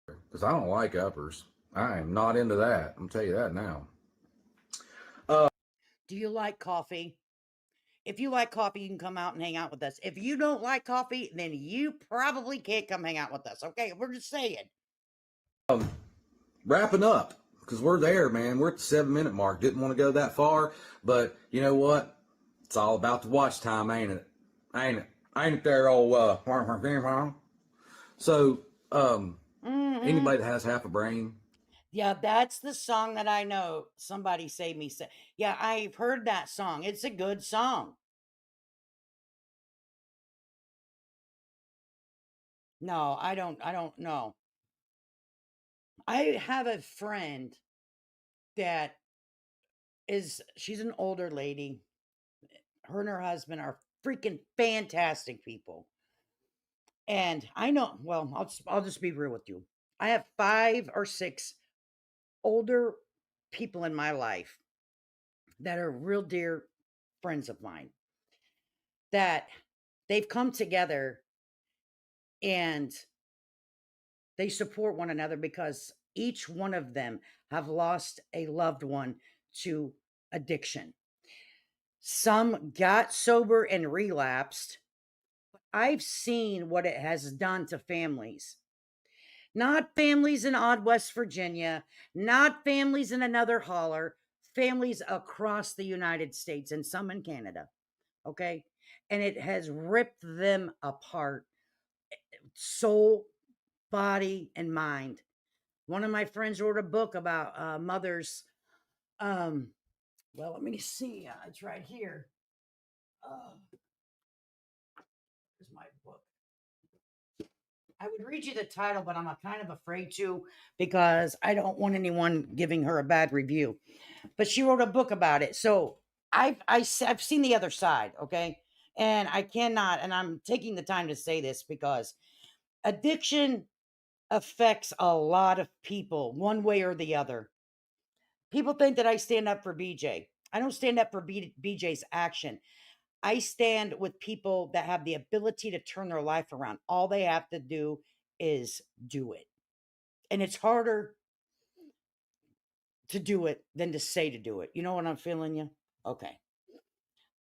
Because I don't like uppers. I am not into that. I'm tell you that now. Do you like coffee? If you like coffee, you can come out and hang out with us. If you don't like coffee, then you probably can't come hang out with us. Okay, we're just saying. Wrapping up, because we're there, man. We're at the 7-minute mark. Didn't want to go that far, but you know what? It's all about the watch time, ain't it? Ain't it? Ain't it there, old So, anybody that has half a brain, Yeah, that's the song that I know. Somebody save me. Yeah, I've heard that song. It's a good song. No, I don't know. I have a friend that she's an older lady. Her and her husband are freaking fantastic people. And I know, well, I'll just be real with you. I have 5 or 6 older people in my life that are real dear friends of mine that they've come together and they support one another because each one of them have lost a loved one to addiction. Some got sober and relapsed. I've seen what it has done to families. Not families in odd West Virginia, not families in another holler, families across the United States and some in Canada. Okay. And it has ripped them apart, soul, body, and mind. One of my friends wrote a book about mothers. Well, let me see. It's right here. Here's my book. I would read you the title, but I'm kind of afraid to because I don't want anyone giving her a bad review. But she wrote a book about it. So I've seen the other side, okay? And I cannot, and I'm taking the time to say this because addiction affects a lot of people one way or the other. People think that I stand up for BJ. I don't stand up for BJ's action. I stand with people that have the ability to turn their life around. All they have to do is do it. And it's harder to do it than to say to do it. You know what I'm feeling you? Okay.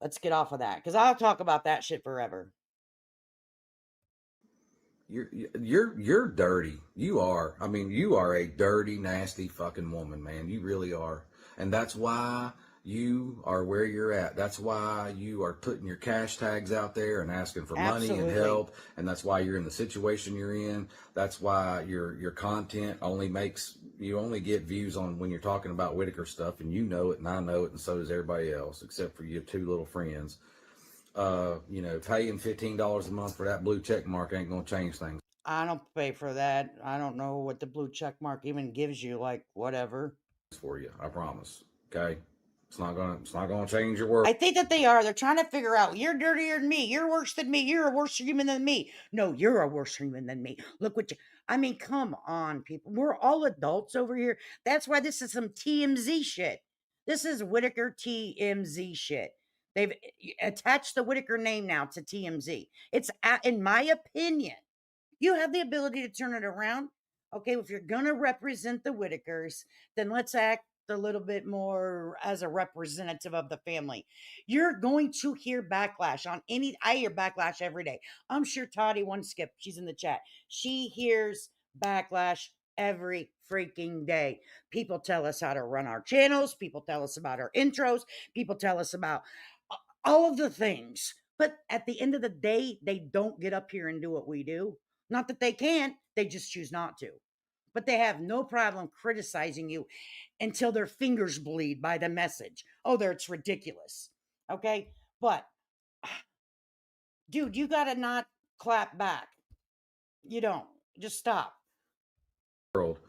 Let's get off of that because I'll talk about that shit forever. you're dirty. You are. I mean, you are a dirty, nasty fucking woman, man. You really are. And that's why you are where you're at. That's why you are putting your cash tags out there and asking for money and Absolutely. help. And that's why you're in the situation you're in. That's why your content only makes you only get views on when you're talking about Whitaker stuff, and you know it, and I know it, and so does everybody else, except for your two little friends. Paying $15 a month for that blue check mark ain't gonna change things I don't pay for that. I don't know what the blue check mark even gives you. Like, whatever. for you. I promise. Okay, it's not gonna change your world. I think that they are. They're trying to figure out, you're dirtier than me. You're worse than me. You're a worse human than me. No, you're a worse human than me. Look what you, I mean, come on, people. We're all adults over here. That's why this is some TMZ shit. This is Whitaker TMZ shit. They've attached the Whitaker name now to TMZ. It's, in my opinion, you have the ability to turn it around. Okay, if you're going to represent the Whitakers, then let's act a little bit more as a representative of the family. You're going to hear backlash on any, I hear backlash every day. I'm sure Toddy One Skip, she's in the chat. She hears backlash every freaking day. People tell us how to run our channels, people tell us about our intros, people tell us about all of the things. But at the end of the day, they don't get up here and do what we do. Not that they can't, they just choose not to. But they have no problem criticizing you until their fingers bleed by the message. Oh, there, it's ridiculous. Okay? But, dude, you got to not clap back. You don't. Just stop. World,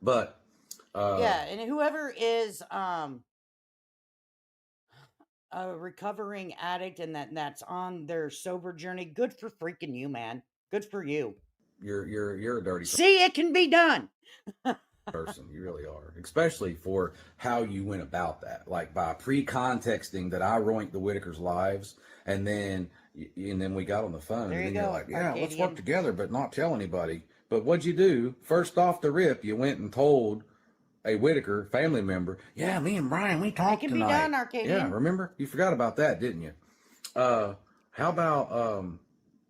but Yeah, and whoever is a recovering addict and that's on their sober journey, good for freaking you, man. Good for you. you're a dirty See, it can be done. person. You really are, especially for how you went about that, like by pre-contexting that I roinked the Whitakers' lives, and then we got on the phone, There and you then you're go, like, yeah, let's work Arcadian. together, but not tell anybody. But what'd you do? First off the rip, you went and told a Whitaker family member, yeah, me and Brian, we It talked can be tonight. done, Yeah, Arcadian. remember? You forgot about that, didn't you? How about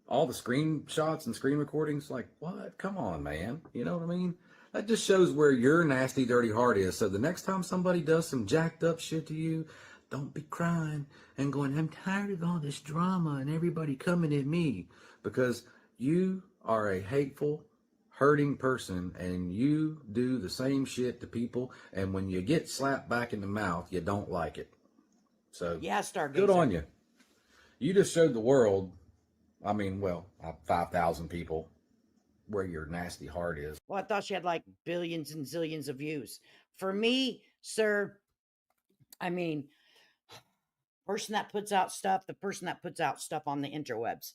all the screenshots and screen recordings? Like, what? Come on, man. You know what I mean? That just shows where your nasty, dirty heart is. So the next time somebody does some jacked up shit to you, don't be crying and going, I'm tired of all this drama and everybody coming at me. Because you are a hateful, hurting person, and you do the same shit to people. And when you get slapped back in the mouth, you don't like it. So Yeah, good Stargazer. on you. You just showed the world, 5,000 people, where your nasty heart is. Well, I thought she had like billions and zillions of views. For me, sir, I mean, person that puts out stuff, the person that puts out stuff on the interwebs,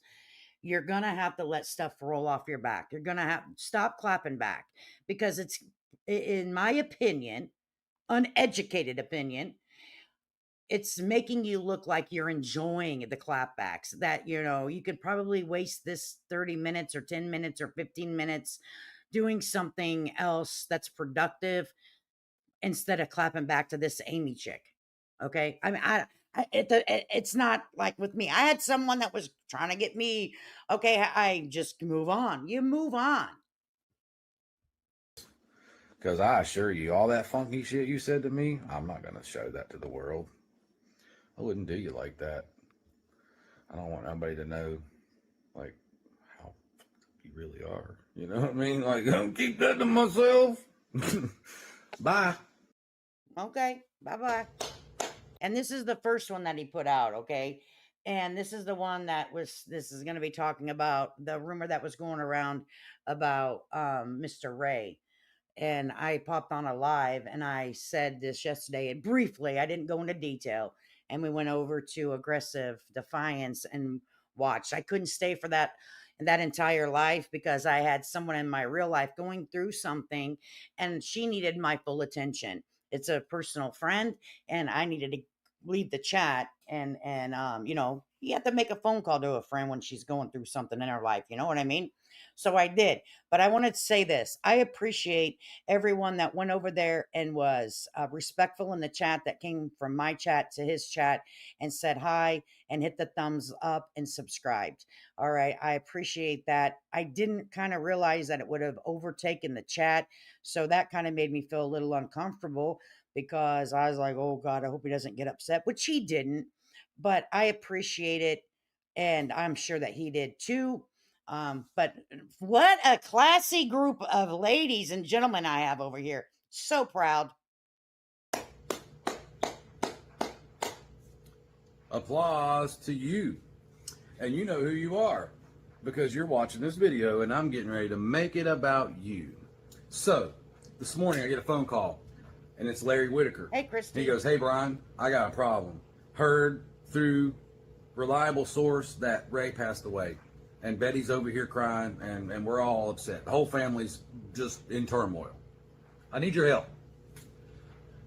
you're going to have to let stuff roll off your back. You're going to have stop clapping back because it's, in my opinion, uneducated opinion, it's making you look like you're enjoying the clapbacks, that you could probably waste this 30 minutes or 10 minutes or 15 minutes doing something else that's productive instead of clapping back to this Amy chick. Okay, I mean, it's not like with me. I had someone that was trying to get me. Okay, I just move on. You move on. Because I assure you, all that funky shit you said to me, I'm not going to show that to the world. I wouldn't do you like that. I don't want anybody to know, like, how you really are. You know what I mean? Like, I'll keep that to myself. Bye. Okay, bye bye. And this is the first one that he put out. Okay, and this is the one that was. This is going to be talking about the rumor that was going around about Mr. Ray. And I popped on a live and I said this yesterday, and briefly, I didn't go into detail. And we went over to Aggressive Defiance and watched. I couldn't stay for that entire life because I had someone in my real life going through something and she needed my full attention. It's a personal friend and I needed to leave the chat, and you have to make a phone call to a friend when she's going through something in her life, you know what I mean? So I did. But I wanted to say this. I appreciate everyone that went over there and was respectful in the chat, that came from my chat to his chat and said hi and hit the thumbs up and subscribed. All right, I appreciate that. I didn't kind of realize that it would have overtaken the chat, so that kind of made me feel a little uncomfortable, because I was like, oh God, I hope he doesn't get upset, which he didn't. But I appreciate it. And I'm sure that he did too. But what a classy group of ladies and gentlemen I have over here. So proud. Applause to you. And you know who you are because you're watching this video and I'm getting ready to make it about you. So, this morning I get a phone call and it's Larry Whitaker. Hey, Christy. He goes, hey, Brian, I got a problem. Heard through reliable source that Ray passed away. And Betty's over here crying and we're all upset. The whole family's just in turmoil. I need your help.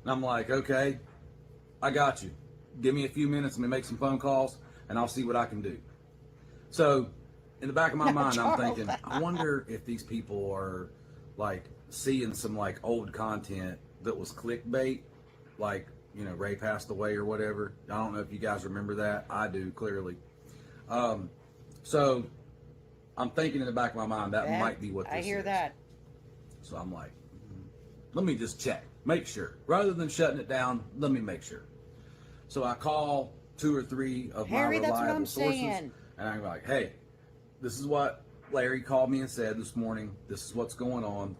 And I'm like, okay, I got you. Give me a few minutes, let me make some phone calls, and I'll see what I can do. So, in the back of my mind, I'm thinking, I wonder if these people are like seeing some like old content that was clickbait, like, you know, Ray passed away or whatever. I don't know if you guys remember that. I do, clearly. So, I'm thinking in the back of my mind that might be what this is. I hear that. So I'm like, let me just check, make sure. Rather than shutting it down, let me make sure. So I call 2 or 3 of my Harry, that's what reliable I'm sources, saying. and I'm like, hey, this is what Larry called me and said this morning. This is what's going on.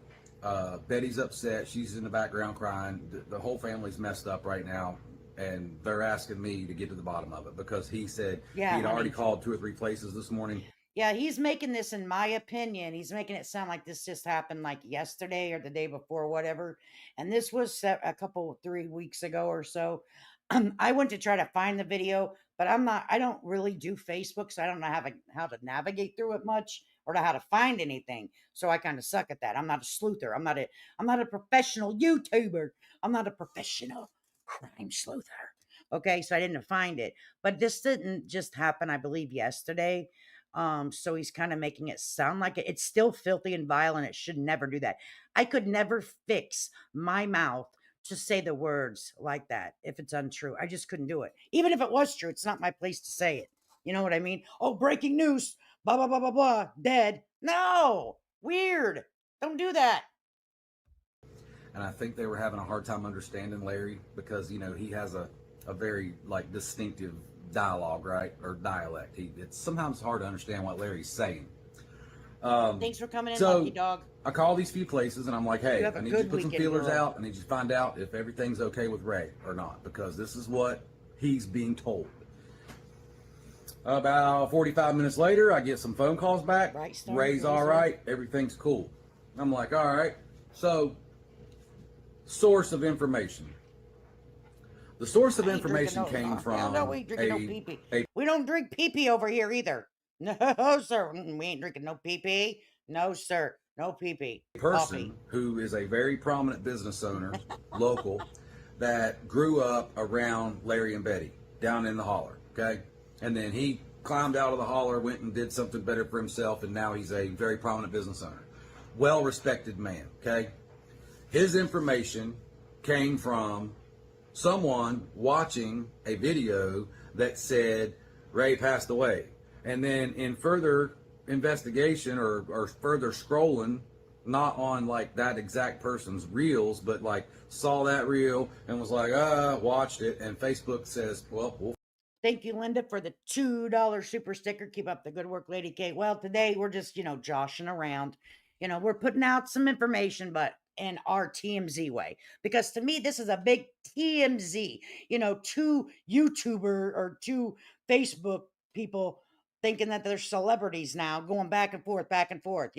Betty's upset. She's in the background crying. The whole family's messed up right now, and they're asking me to get to the bottom of it because he said he'd already called 2 or 3 places this morning. Yeah, he's making this, in my opinion, he's making it sound like this just happened like yesterday or the day before, whatever. And this was a couple, 3 weeks ago or so. I went to try to find the video, but I don't really do Facebook, so I don't know how to navigate through it much, or to how to find anything. So I kind of suck at that. I'm not a sleuther. I'm not a professional YouTuber. I'm not a professional crime sleuther. Okay, so I didn't find it. But this didn't just happen, I believe, yesterday. So he's kind of making it sound like it's still filthy and vile, and it should never do that. I could never fix my mouth to say the words like that if it's untrue. I just couldn't do it. Even if it was true, it's not my place to say it. You know what I mean? Oh, breaking news, blah, blah, blah, blah, blah, dead. No, weird. Don't do that. And I think they were having a hard time understanding Larry because, you know, he has a very like distinctive dialogue, right? Or dialect. It's sometimes hard to understand what Larry's saying. Thanks for coming in, So Lucky Dog. I call these few places and I'm like, hey, have a I need you to good put some weekend, feelers girl. out. I need you to find out if everything's okay with Ray or not, because this is what he's being told. About 45 minutes later, I get some phone calls back. Bright Star Ray's all Cruiser. right. Everything's cool. I'm like, all right. So, source of information. The source of I ain't drinking information came from no, we ain't drinking no a pee-pee. We don't drink pee-pee over here either. No, sir. We ain't drinking no pee-pee. No, sir. No pee-pee. person who is a very prominent business owner, local, that grew up around Larry and Betty down in the holler, okay? And then he climbed out of the holler, went and did something better for himself, and now he's a very prominent business owner. Well-respected man, okay? His information came from someone watching a video that said Ray passed away. And then in further investigation or further scrolling, not on like that exact person's reels, but like saw that reel and was like, watched it. And Facebook says, well, Thank you, Linda, for the $2 super sticker. Keep up the good work, Lady Kate. Well, today we're just, joshing around. We're putting out some information, but in our TMZ way. Because to me, this is a big TMZ. 2 YouTuber or 2 Facebook people thinking that they're celebrities now, going back and forth, back and forth,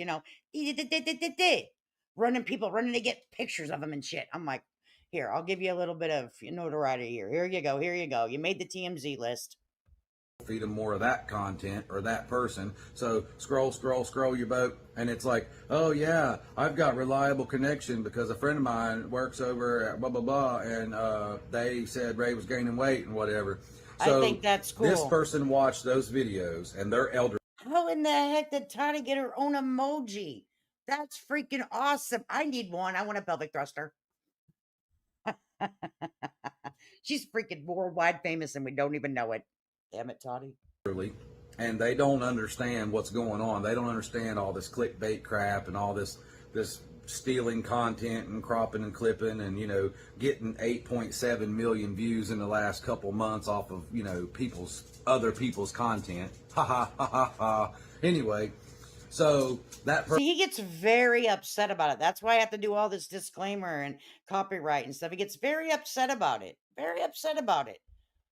running to get pictures of them and shit. I'm like, here, I'll give you a little bit of notoriety here. Here you go. Here you go. You made the TMZ list. feed them more of that content or that person. So scroll your boat, and it's like, oh yeah, I've got reliable connection because a friend of mine works over at blah blah blah, and they said Ray was gaining weight and whatever. So I think that's cool. this person watched those videos, and they're elder. How in the heck did Tani get her own emoji? That's freaking awesome. I need one. I want a pelvic thruster. She's freaking worldwide famous and we don't even know it. Damn it, Toddy. And they don't understand what's going on. They don't understand all this clickbait crap and all this stealing content and cropping and clipping and, you know, getting 8.7 million views in the last couple months off of, you know, other people's content. Ha ha ha ha ha. Anyway, so that See, he gets very upset about it. That's why I have to do all this disclaimer and copyright and stuff. He gets very upset about it. Very upset about it.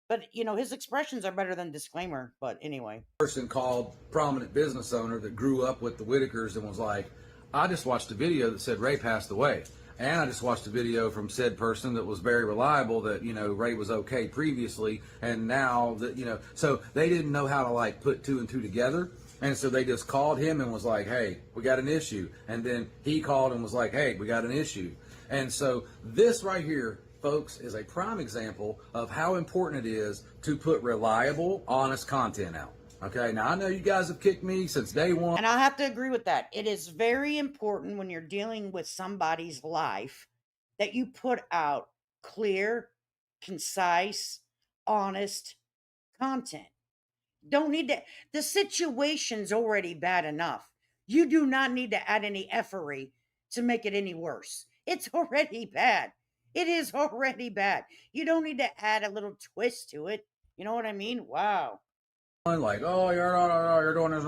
But, you know, his expressions are better than disclaimer. But anyway. Person called prominent business owner that grew up with the Whitakers and was like, I just watched a video that said Ray passed away. And I just watched a video from said person that was very reliable that, you know, Ray was okay previously. And now that, you know, so they didn't know how to like put two and two together. And so they just called him and was like, hey, we got an issue. And then he called and was like, hey, we got an issue. And so this right here, folks, is a prime example of how important it is to put reliable, honest content out. Okay, now I know you guys have kicked me since day one. And I have to agree with that. It is very important when you're dealing with somebody's life that you put out clear, concise, honest content. Don't need to, the situation's already bad enough. You do not need to add any effery to make it any worse. It's already bad. It is already bad. You don't need to add a little twist to it. You know what I mean? Wow. Like, oh, you're doing this.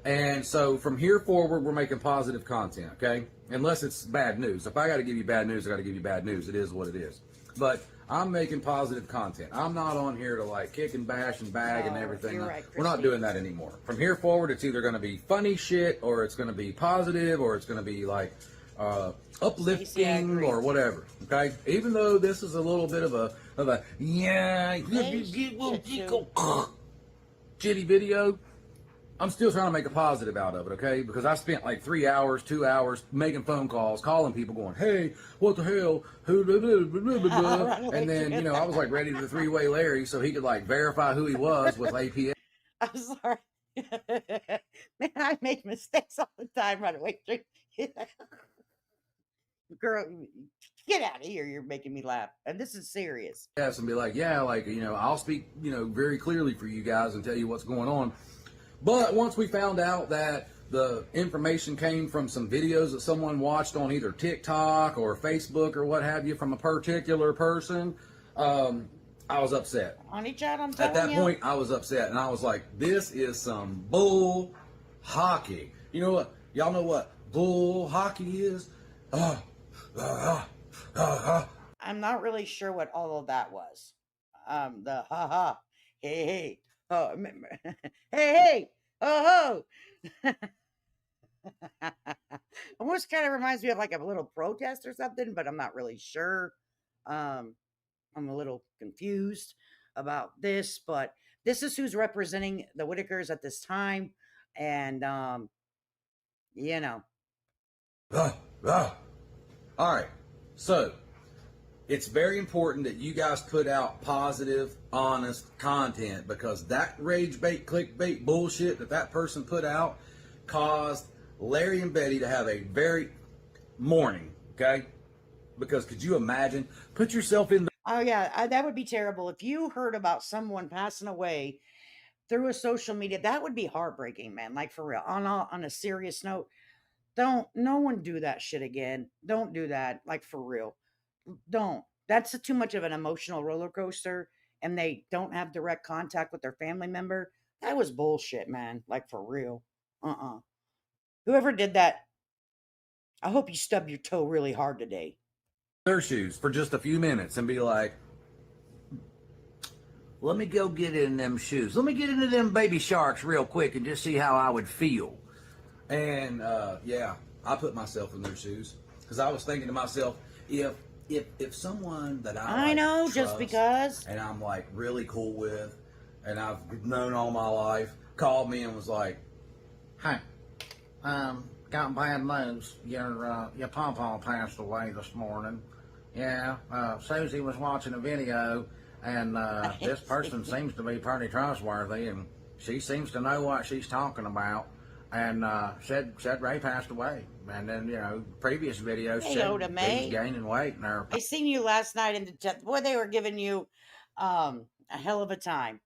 And so from here forward, we're making positive content, okay? Unless it's bad news. If I got to give you bad news, I got to give you bad news. It is what it is. But I'm making positive content. I'm not on here to like kick and bash and bag and everything. Right, we're not doing that anymore. From here forward, it's either going to be funny shit or it's going to be positive or it's going to be like uplifting or whatever. Okay, even though this is a little bit of a shitty video, I'm still trying to make a positive out of it. Okay, because I spent like 3 hours, 2 hours making phone calls, calling people, going, "Hey, what the hell?" And then, you know, I was like ready to three-way Larry so he could like verify who he was with APA. I'm sorry. Man, I make mistakes all the time right away. Girl, get out of here. You're making me laugh. And this is serious. Yes, and be like, yeah, like, you know, I'll speak, you know, very clearly for you guys and tell you what's going on. But once we found out that the information came from some videos that someone watched on either TikTok or Facebook or what have you from a particular person, I was upset. Honey Chat, I'm telling you. At that you. point, I was upset. And I was like, this is some bull hockey. You know what? Y'all know what bull hockey is? I'm not really sure what all of that was. The ha, hey, hey, oh, hey, oh, ho. Almost kind of reminds me of like a little protest or something, but I'm not really sure. I'm a little confused about this, but this is who's representing the Whitakers at this time. And, you know. All right, so it's very important that you guys put out positive, honest content because that rage bait, clickbait bullshit that person put out caused Larry and Betty to have a very mourning, okay? Because could you imagine? Put yourself in the... Oh, yeah, that would be terrible. If you heard about someone passing away through a social media, that would be heartbreaking, man. Like, for real. On a serious note, no one do that shit again. Don't do that. Like, for real. Don't. That's too much of an emotional roller coaster, and they don't have direct contact with their family member. That was bullshit, man. Like, for real. Whoever did that, I hope you stub your toe really hard today. Their shoes for just a few minutes and be like, let me go get in them shoes. Let me get into them baby sharks real quick and just see how I would feel. And yeah, I put myself in their shoes because I was thinking to myself, if someone that I know, trust just because, and I'm like really cool with, and I've known all my life, called me and was like, "Hey, got bad news. Your pawpaw passed away this morning. Yeah, Susie was watching a video, and this person seems to be pretty trustworthy, and she seems to know what she's talking about. And said Ray passed away. And then previous videos Hey, said Oda he's May. gaining weight, and they're I seen you last night in the chat. Boy, they were giving you a hell of a time.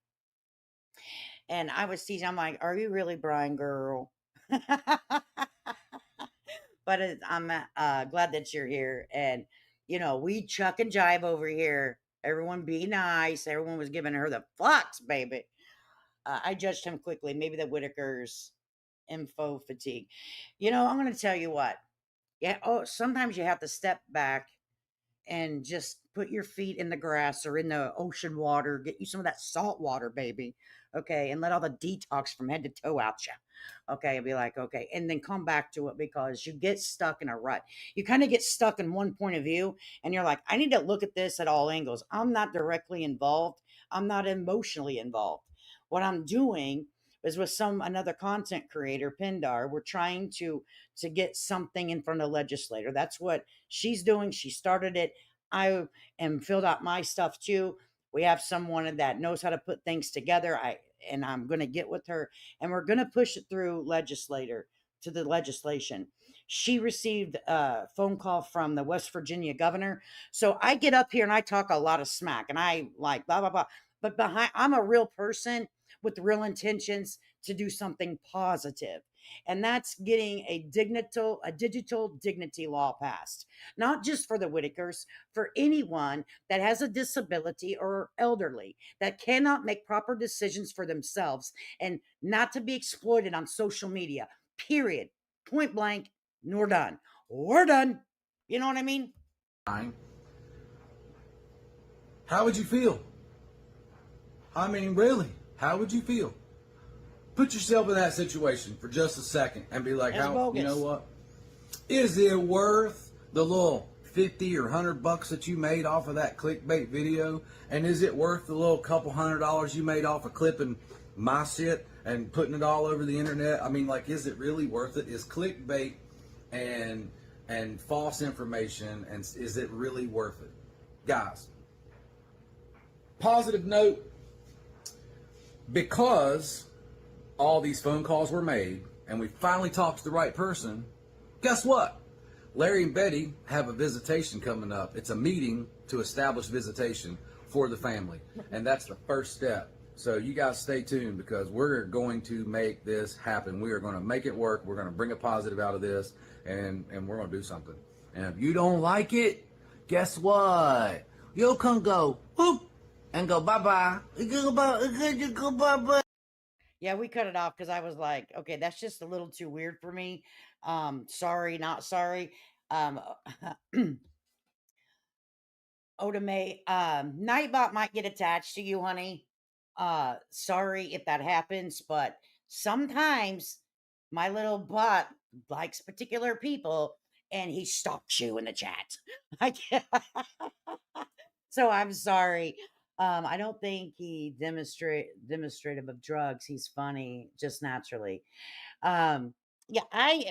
And I was teasing, I'm like, are you really Brian, girl? But I'm glad that you're here. And, we chuck and jive over here. Everyone be nice. Everyone was giving her the fucks, baby. I judged him quickly. Maybe the Whitaker's info fatigue. I'm going to tell you what. Yeah. Oh, sometimes you have to step back and just put your feet in the grass or in the ocean water. Get you some of that salt water, baby. Okay. And let all the detox from head to toe out you. Okay. And be like, okay. And then come back to it because you get stuck in a rut. You kind of get stuck in one point of view and you're like, I need to look at this at all angles. I'm not directly involved, I'm not emotionally involved. What I'm doing is with another content creator, Pindar, we're trying to get something in front of the legislator. That's what she's doing. She started it. I am filled out my stuff too. We have someone that knows how to put things together. I'm going to get with her and we're going to push it through legislator to the legislation. She received a phone call from the West Virginia governor. So I get up here and I talk a lot of smack and I like blah blah blah. But I'm a real person with real intentions to do something positive. And that's getting a digital dignity law passed, not just for the Whitakers, for anyone that has a disability or elderly that cannot make proper decisions for themselves and not to be exploited on social media. Period. Point blank. Nor done. We're done. You know what I mean? fine. How would you feel? I mean, really, how would you feel? Put yourself in that situation for just a second and be like, It's you know bogus. what? Is it worth the little 50 or $100 that you made off of that clickbait video? And is it worth the little couple $100 you made off of clipping my shit and putting it all over the internet? I mean, like, is it really worth it? Is clickbait and false information, and is it really worth it? Guys, positive note, because all these phone calls were made and we finally talked to the right person, guess what? Larry and Betty have a visitation coming up. It's a meeting to establish visitation for the family. And that's the first step. So you guys stay tuned because we're going to make this happen. We are going to make it work. We're going to bring a positive out of this and we're going to do something. And if you don't like it, guess what? You'll come go whoop and go bye-bye. Go bye-bye. Yeah, we cut it off because I was like, okay, that's just a little too weird for me. Sorry, not sorry. Um, Oda May, Nightbot might get attached to you, honey. Sorry if that happens, but sometimes my little bot likes particular people and he stalks you in the chat. I can't. So I'm sorry. I don't think he demonstrative of drugs. He's funny just naturally. Yeah,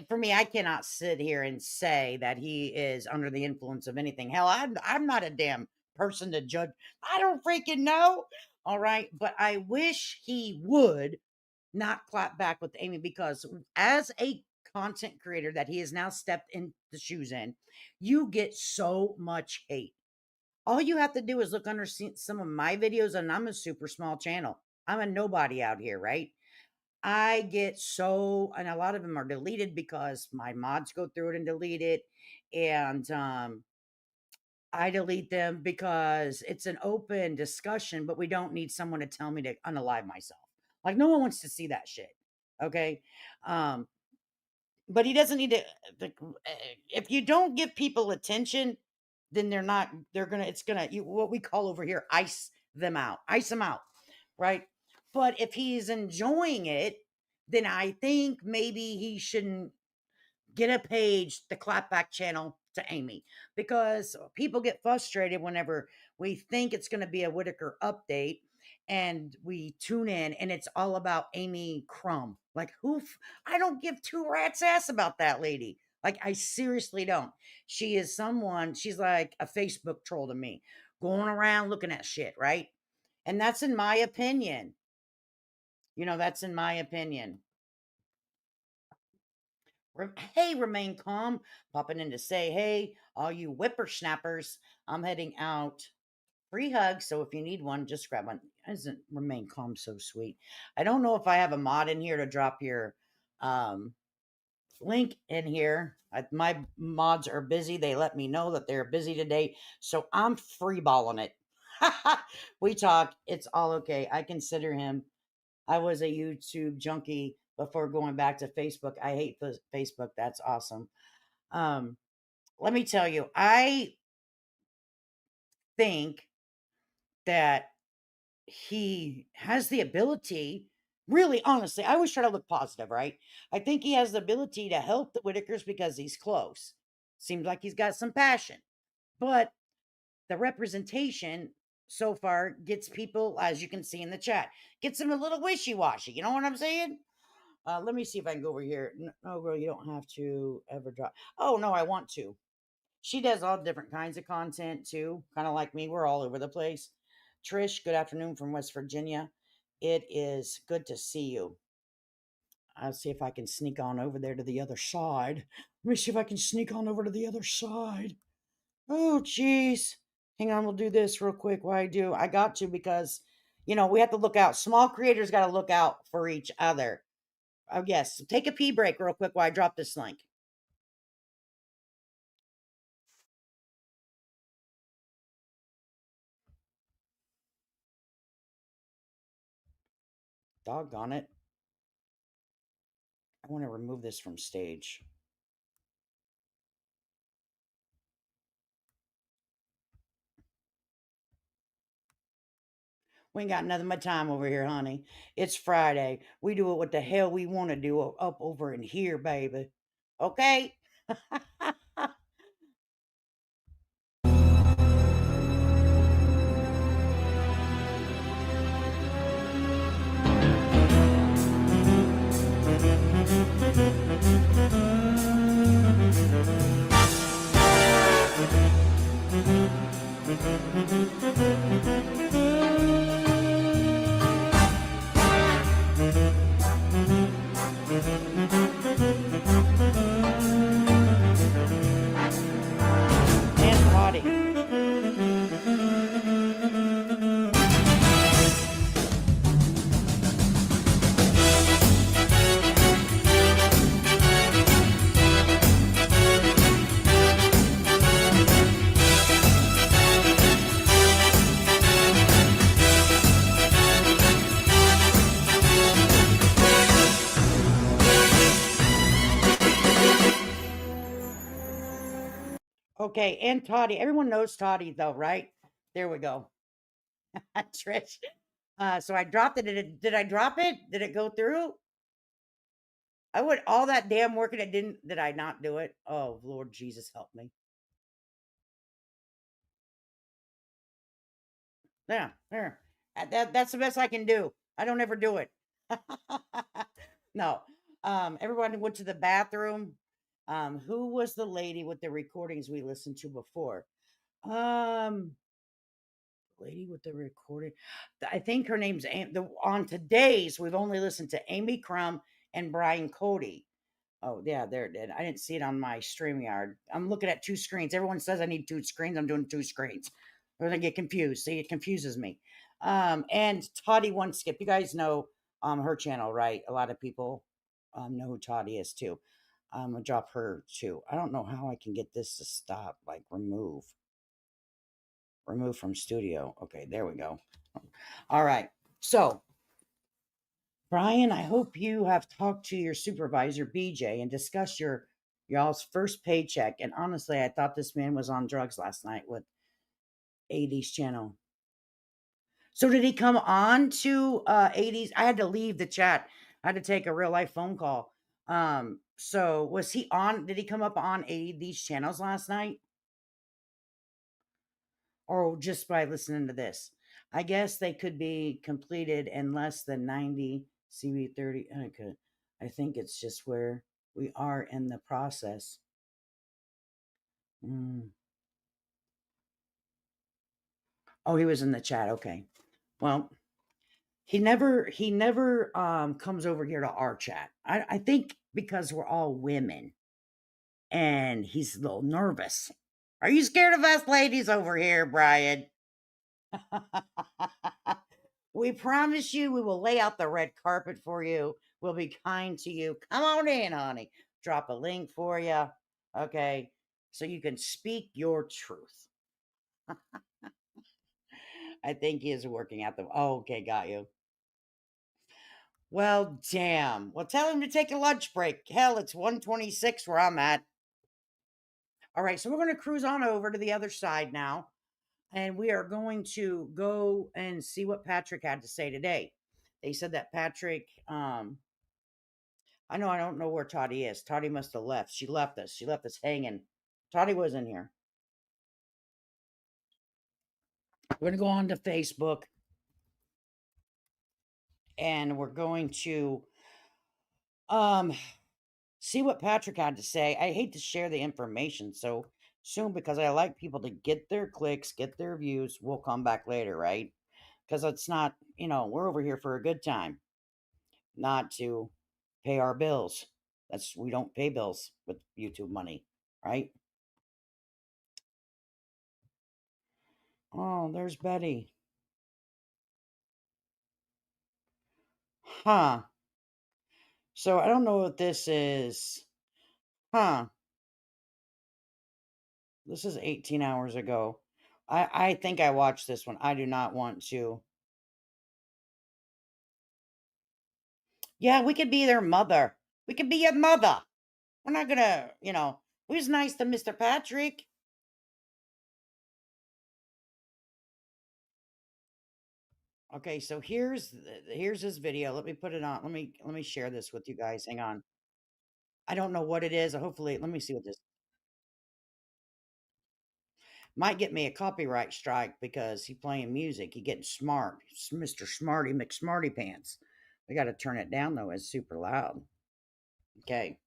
for me, I cannot sit here and say that he is under the influence of anything. Hell, I'm not a damn person to judge. I don't freaking know. All right, but I wish he would not clap back with Amy because as a content creator that he has now stepped in the shoes in, you get so much hate. All you have to do is look under some of my videos, and I'm a super small channel. I'm a nobody out here, right? I get and a lot of them are deleted because my mods go through it and delete it. And I delete them because it's an open discussion, but we don't need someone to tell me to unalive myself. Like, no one wants to see that shit. Okay. Um, but he doesn't need to. If you don't give people attention, then it's gonna, what we call over here, ice them out, right? But if he's enjoying it, then I think maybe he shouldn't get a page, the clapback channel to Amy, because people get frustrated whenever we think it's going to be a Whitaker update and we tune in, and it's all about Amy Crumb. Like, I don't give two rats ass about that lady. Like, I seriously don't. She is someone, she's like a Facebook troll to me, going around looking at shit, right? And that's in my opinion. That's in my opinion. Hey, remain calm. Popping in to say, hey, all you whippersnappers, I'm heading out. Free hug. So if you need one, just grab one. Isn't remain calm so sweet? I don't know if I have a mod in here to drop your um, link in here. My mods are busy. They let me know that they're busy today. So I'm freeballing it. We talk. It's all okay. I consider him. I was a YouTube junkie before going back to Facebook. I hate Facebook. That's awesome. Um, Let me tell you, I think that he has the ability, really, honestly, I always try to look positive, right? I think he has the ability to help the Whitakers because he's close. Seems like he's got some passion. But the representation so far gets people, as you can see in the chat, gets them a little wishy washy. You know what I'm saying? Let me see if I can go over here. No, girl, you don't have to ever drop. Oh, no, I want to. She does all different kinds of content too, kind of like me. We're all over the place. Trish, good afternoon from West Virginia. It is good to see you. I'll see if I can sneak on over there to the other side. Let me see if I can sneak on over to the other side. Oh, jeez. Hang on, we'll do this real quick. Why do I got to? Because, we have to look out. Small creators got to look out for each other. Oh, yes. Take a pee break real quick while I drop this link. Doggone it. I want to remove this from stage. We ain't got nothing but time over here, honey. It's Friday. We do it what the hell we want to do up over in here, baby. Okay? And potty. Okay, and Toddy. Everyone knows Toddy, though, right? There we go. Trish. So I dropped it. Did I drop it? Did it go through? I would all that damn work and it didn't. Did I not do it? Oh, Lord Jesus, help me. Yeah, there. That's the best I can do. I don't ever do it. No. Everyone went to the bathroom. Who was the lady with the recordings we listened to before? Lady with the recording. I think her name's on today's. We've only listened to Amy Crumb and Brian Cody. Oh yeah, there it did. I didn't see it on my StreamYard. I'm looking at two screens. Everyone says I need two screens. I'm doing two screens. Or they get confused. See, it confuses me. And Toddy One Skip. You guys know her channel, right? A lot of people know who Toddy is too. I'm gonna drop her too. I don't know how I can get this to stop. Like remove from studio. Okay, there we go. All right. So, Brian, I hope you have talked to your supervisor, BJ, and discussed y'all's first paycheck. And honestly, I thought this man was on drugs last night with AD's channel. So did he come on to 80s? I had to leave the chat. I had to take a real life phone call. So was he on? Did he come up on 80's channels last night? Or just by listening to this? I guess they could be completed in less than 90 CB30. I think it's just where we are in the process. Mm. Oh, he was in the chat. Okay. Well, he never comes over here to our chat. I think because we're all women and he's a little nervous. Are you scared of us ladies over here, Brian? We promise you we will lay out the red carpet for you. We'll be kind to you. Come on in, honey. Drop a link for you. Okay. So you can speak your truth. I think he is working at the. Oh, okay. Got you. Well, damn. Well, tell him to take a lunch break. Hell, it's 1:26 where I'm at. All right. So we're going to cruise on over to the other side now. And we are going to go and see what Patrick had to say today. They said that Patrick, I don't know where Toddy is. Toddy must have left. She left us. She left us hanging. Toddy was in here. We're going to go on to Facebook and we're going to see what Patrick had to say. I hate to share the information so soon because I like people to get their clicks, get their views. We'll come back later, right? Because it's not, we're over here for a good time, not to pay our bills. We don't pay bills with YouTube money, right? Oh, there's Betty. Huh. So I don't know what this is. Huh. This is 18 hours ago. I think I watched this one. I do not want to. Yeah, we could be their mother. We could be your mother. We're not gonna, we was nice to Mr. Patrick. Okay, so here's his video. Let me put it on. Let me share this with you guys. Hang on. I don't know what it is. Hopefully, let me see what this might get me a copyright strike because he playing music. He getting smart. Mr. Smarty McSmarty Pants. We got to turn it down though. It's super loud. Okay.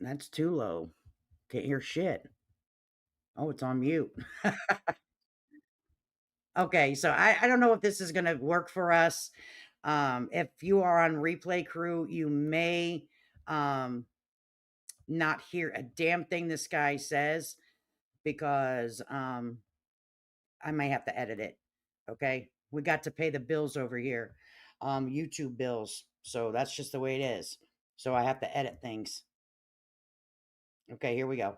That's too low. Can't hear shit. Oh, it's on mute. Okay, so I don't know if this is gonna work for us. If you are on replay crew, you may not hear a damn thing this guy says because I may have to edit it. Okay. We got to pay the bills over here. YouTube bills. So that's just the way it is. So I have to edit things. Okay, here we go.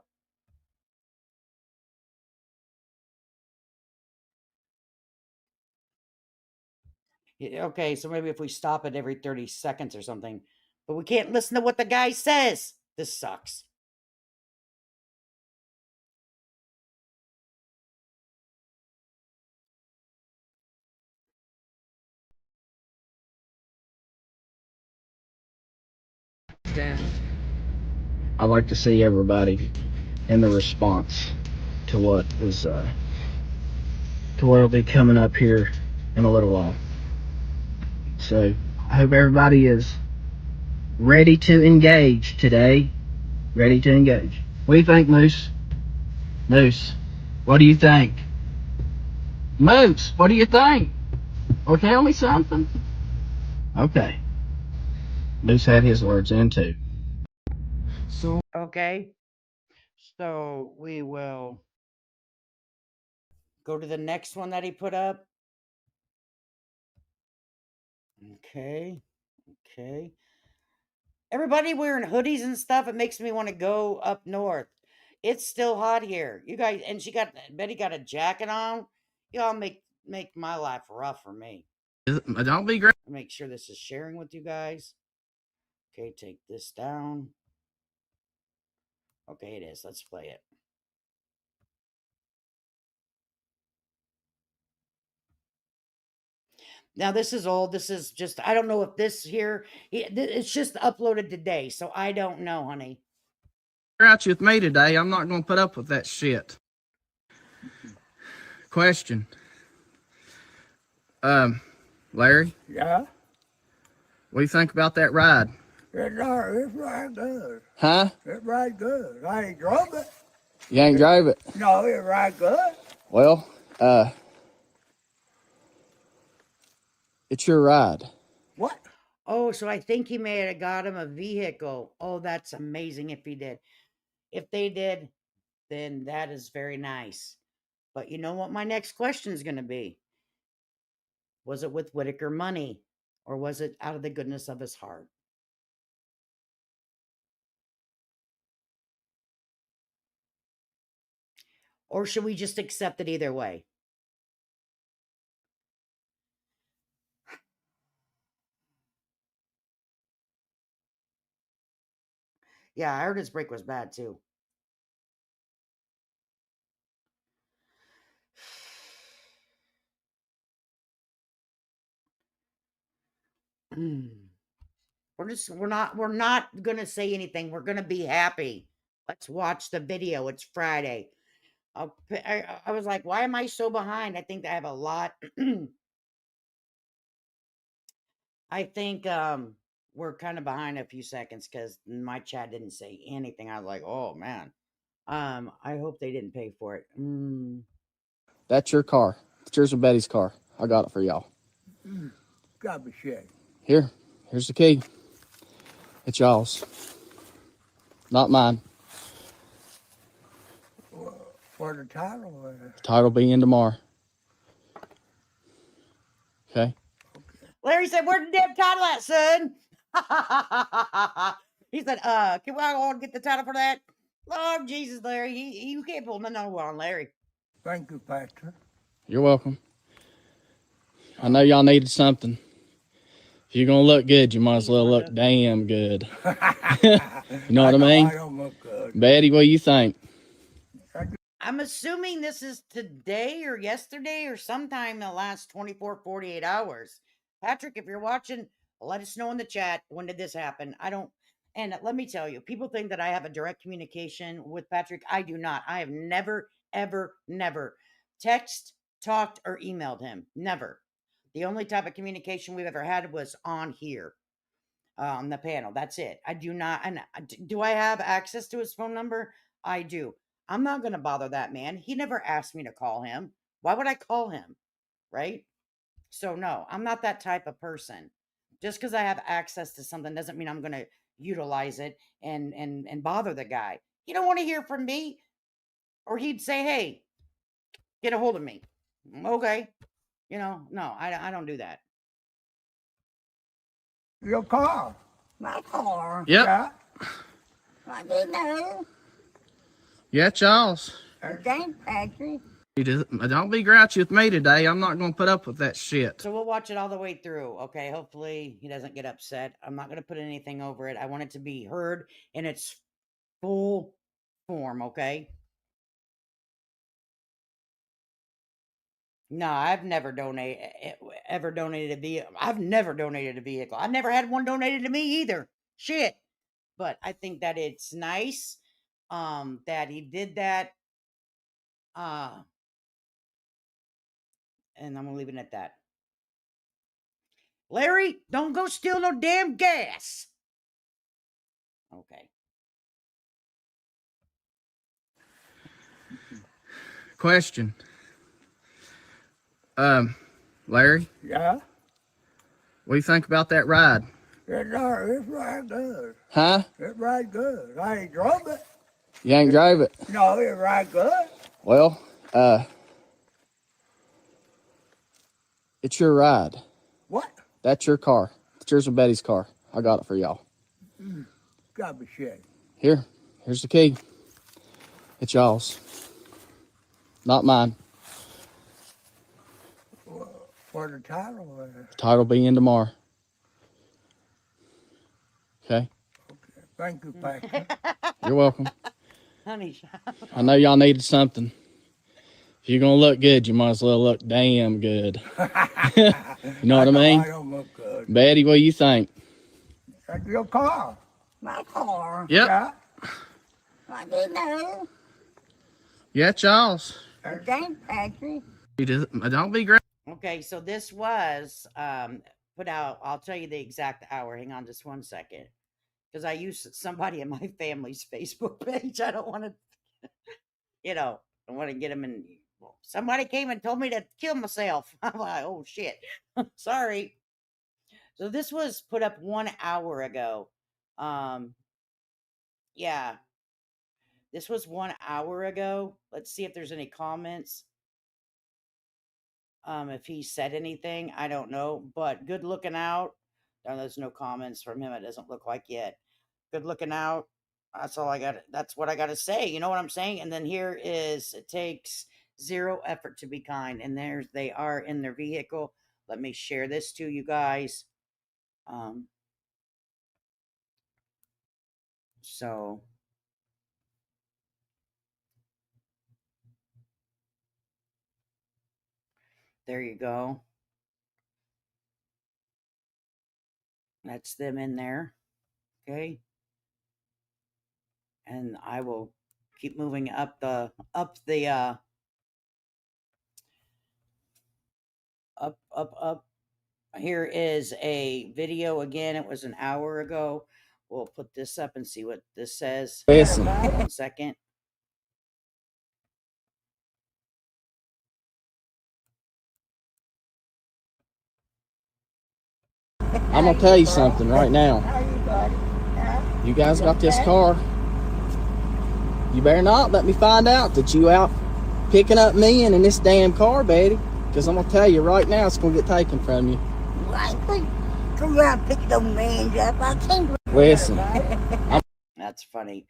Okay, so maybe if we stop it every 30 seconds or something, but we can't listen to what the guy says. This sucks. Dan. I like to see everybody in the response to what was to what will be coming up here in a little while. So I hope everybody is ready to engage today. Ready to engage. What do you think, Moose? Moose, what do you think? Moose, what do you think? Or tell me something. Okay. Moose had his words in too. Okay. So we will go to the next one that he put up. Okay. Okay. Everybody wearing hoodies and stuff. It makes me want to go up north. It's still hot here. You guys, and Betty got a jacket on. Y'all make my life rough for me. Don't be great. Make sure this is sharing with you guys. Okay, take this down. Okay, it is. Let's play it. Now this is old. This is just I don't know if this here it's just uploaded today, so I don't know, honey. Out with me today. I'm not going to put up with that shit. Question. Larry, Yeah, what do you think about that ride? it's right good. Huh? It's right good. I ain't drove it. You ain't drive it? No, it's right good. Well, it's your ride. What? Oh, so I think he may have got him a vehicle. Oh, that's amazing if he did. If they did, then that is very nice. But you know what my next question is going to be? Was it with Whitaker money or was it out of the goodness of his heart? Or should we just accept it either way? Yeah, I heard his break was bad too. We're not gonna say anything. We're gonna be happy. Let's watch the video. It's Friday. I was like, why am I so behind? I think I have a lot. I think we're kind of behind a few seconds because my chat didn't say anything. I was like, oh man. I hope they didn't pay for it. That's your car. It's yours and Betty's car. I got it for y'all. Gotta be shit. Here's the key. It's y'all's. Not mine. For the title. Title be in tomorrow. Okay? Larry said, where's the damn title at, son? He said, can we all get the title for that? Lord Jesus, Larry, you can't pull nothing on Larry. Thank you, Pastor. You're welcome. I know y'all needed something. If you're gonna look good, you might as well look damn good. You know what I mean? I don't look good. Betty, what do you think? I'm assuming this is today or yesterday or sometime in the last 24, 48 hours. Patrick, if you're watching, let us know in the chat. When did this happen? And let me tell you, people think that I have a direct communication with Patrick. I do not. I have never, ever, never text, talked, or emailed him. Never. The only type of communication we've ever had was on here, on the panel. That's it. I do not. And do I have access to his phone number? I do. I'm not going to bother that man. He never asked me to call him. Why would I call him? Right? So no, I'm not that type of person. Just because I have access to something doesn't mean I'm going to utilize it and bother the guy. He don't want to hear from me, or he'd say, "Hey, get a hold of me." Okay, no, I don't do that. Your car. My car. Yep. Yeah. I didn't know. Yeah, it's y'all's. Thanks, Patrick. Don't be grouchy with me today. I'm not gonna put up with that shit. So we'll watch it all the way through. Okay, hopefully he doesn't get upset. I'm not going to put anything over it. I want it to be heard in its full form. Okay. No, I've never donated a vehicle. I've never donated a vehicle. I've never had one donated to me either. Shit. But I think that it's nice that he did that. And I'm gonna leave it at that. Larry, don't go steal no damn gas. Okay. Question. Larry, Yeah. what do you think about that ride? It's right good. Huh? It's right good. I ain't drove it. You ain't drive it? No, it's right good. Well, it's your ride. What? That's your car. It's yours and Betty's car. I got it for y'all. Gotta be shit. Here's the key. It's y'all's. Not mine. For the title. Title be in tomorrow. Okay? Thank you, Pastor. You're welcome. Honey. I know y'all needed something. If you're gonna look good, you might as well look damn good. You know what I mean? I don't look good. Betty, what do you think? That's your car. My car. Yep. Yeah. I didn't know. Yeah, it's y'all's. Thanks, Patrick. Don't be great. Okay, so this was put out. I'll tell you the exact hour. Hang on just one second. Because I used somebody in my family's Facebook page. I don't want to, I want to get them in. Well, somebody came and told me to kill myself. I'm like, oh shit. Sorry. So this was put up 1 hour ago. Um, yeah, this was 1 hour ago. Let's see if there's any comments. If he said anything, I don't know. But good looking out. No, there's no comments from him. It doesn't look like yet. Good looking out. That's all I got. That's what I got to say. You know what I'm saying? And then here is it takes zero effort to be kind. And there they are in their vehicle. Let me share this to you guys. So there you go. That's them in there. Okay. And I will keep moving up. Here is a video again. It was an hour ago. We'll put this up and see what this says. Listen, 1 second. I'm gonna tell you something right now. How you, buddy? Huh? You guys got this car. You better not let me find out that you out picking up me and in this damn car, Betty. Because I'm gonna tell you right now, it's gonna get taken from you. Why would come around picking them man's up? I can't. Listen, That's funny.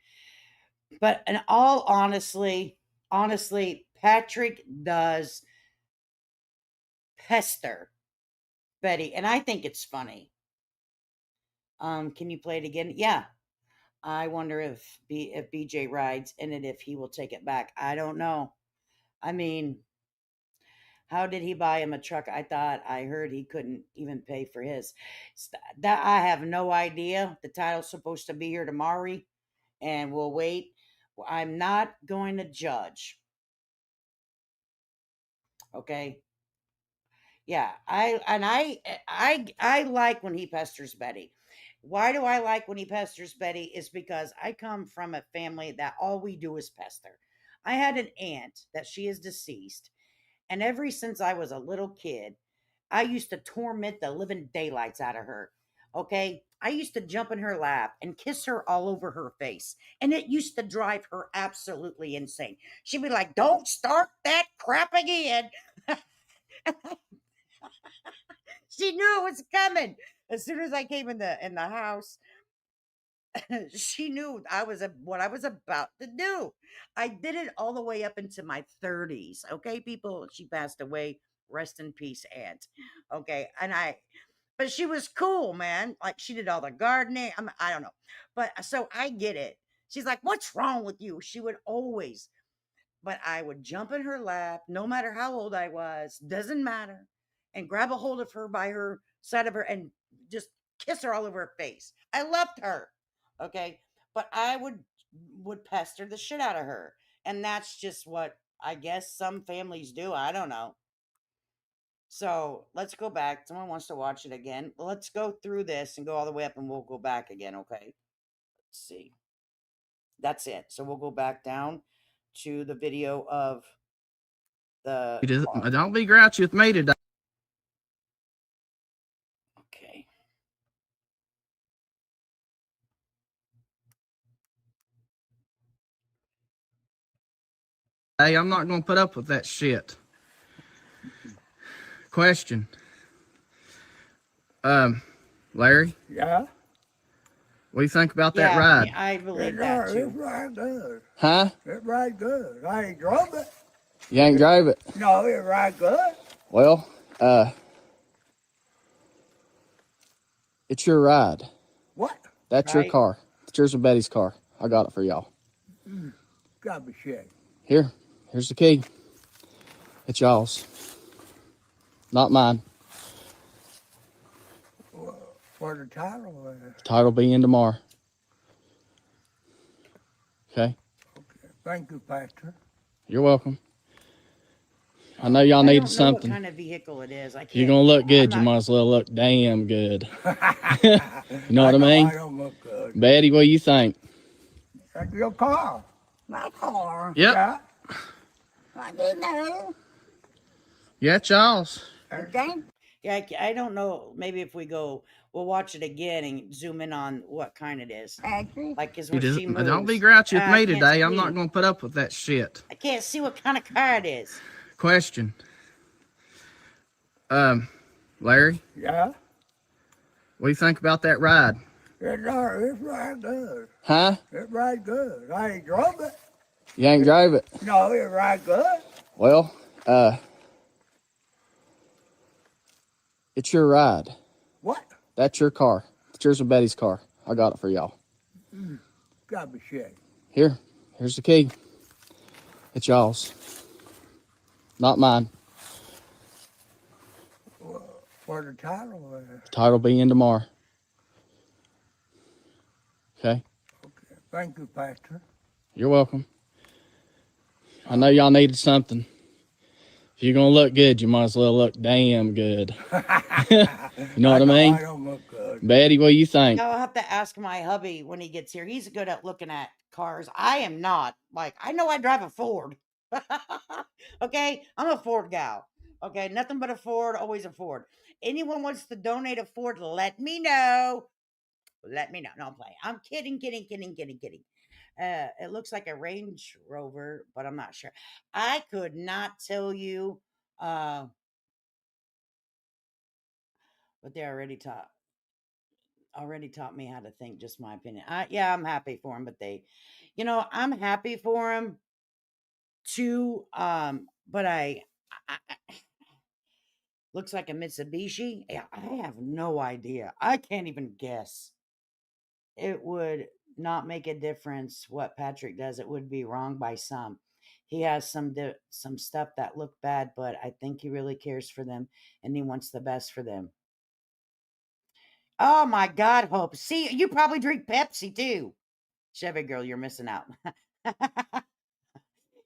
But in all honestly, Patrick does pester Betty, and I think it's funny. Can you play it again? Yeah. I wonder if BJ rides in it, if he will take it back. I don't know. I mean, how did he buy him a truck? I heard he couldn't even pay for his. That I have no idea. The title's supposed to be here tomorrow, and we'll wait. I'm not going to judge. Okay. Yeah, I like when he pesters Betty. Why do I like when he pesters Betty? Is because I come from a family that all we do is pester. I had an aunt that she is deceased, and ever since I was a little kid, I used to torment the living daylights out of her. Okay? I used to jump in her lap and kiss her all over her face. And it used to drive her absolutely insane. She'd be like, "Don't start that crap again." She knew it was coming. As soon as I came in the house, she knew what I was about to do. I did it all the way up into my 30s. Okay, people, she passed away. Rest in peace, aunt. Okay, but she was cool, man. Like she did all the gardening. I don't know, but so I get it. She's like, "What's wrong with you?" She would always, but I would jump in her lap, no matter how old I was, doesn't matter, and grab a hold of her by her side of her and just kiss her all over her face. I loved her. Okay. But I would pester the shit out of her. And that's just what I guess some families do. I don't know. So let's go back. Someone wants to watch it again. Let's go through this and go all the way up and we'll go back again. Okay. Let's see. That's it. So we'll go back down to the video of the car. don't be grouchy with me today. Okay. Hey, I'm not gonna put up with that shit. Question. Larry, Yeah. what do you think about that Yeah, ride? I believe that It's too. right good. Huh? It's right good. I ain't drove it. You ain't drive it? No, it's right good. Well, it's your ride. What? That's your Right? car. It's yours and Betty's car. I got it for y'all. Gotta be shit. Here's the key. It's y'all's. Not mine. For the title. Title be in tomorrow. Okay? Thank you, Pastor. You're welcome. I know y'all I needed don't know what something. kind of vehicle it is. I If you're can't. gonna look I'm good, you not. might as well look damn good. You know I what I know mean? I don't look good. Betty, what do you think? That's your car. My car. Yep. Yeah. I didn't know. Yeah, it's y'all's. It ain't Yeah, I don't know. Maybe if we go, we'll watch it again and zoom in on what kind it is. actually. Like, cause You when she just, don't be moves, grouchy with I me can't today. I'm not see. gonna put up with that shit. I can't see what kind of car it is. Question. Larry, Yeah. what do you think about that ride? It's right good. Huh? It's right good. I ain't drove it. You ain't drove it? No, it's right good. Well, it's your ride. What? That's your car. It's yours and Betty's car. I got it for y'all. Gotta be shit. Here's the key. It's y'all's. Not mine. For the title. Title be in tomorrow. Okay? Okay. Thank you, Pastor. You're welcome. I know y'all needed something. If you're gonna look good, you might as well look damn good. You know what I mean? I don't look good. Betty, what do you think? I'll have to ask my hubby when he gets here. He's good at looking at cars. I am not. Like, I know I drive a Ford. Okay, I'm a Ford gal. Okay, nothing but a Ford, always a Ford. Anyone wants to donate a Ford, let me know. Let me know. No, I'm playing. I'm kidding. It looks like a Range Rover, but I'm not sure. I could not tell you, uh, but they already taught me how to think. Just my opinion. Yeah, I'm happy for him, but I'm happy for him too. But I looks like a Mitsubishi. Yeah, I have no idea. I can't even guess. It would not make a difference what Patrick does. It would be wrong by some. He has some stuff that look bad, but I think he really cares for them and he wants the best for them. Oh my God, Hope. See, you probably drink Pepsi too. Chevy girl, you're missing out.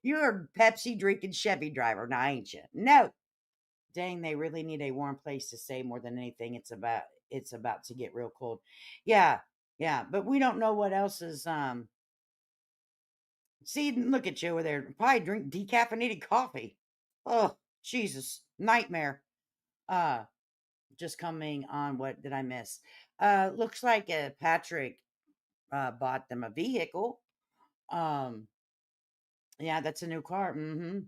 You're a Pepsi drinking Chevy driver now, ain't you? No. Dang, they really need a warm place to stay more than anything. It's about to get real cold. Yeah, yeah, but we don't know what else is see, look at you over there. Probably drink decaffeinated coffee. Oh, Jesus. Nightmare. Uh just coming on, what did I miss? Looks like Patrick bought them a vehicle. Um yeah, that's a new car. Mhm.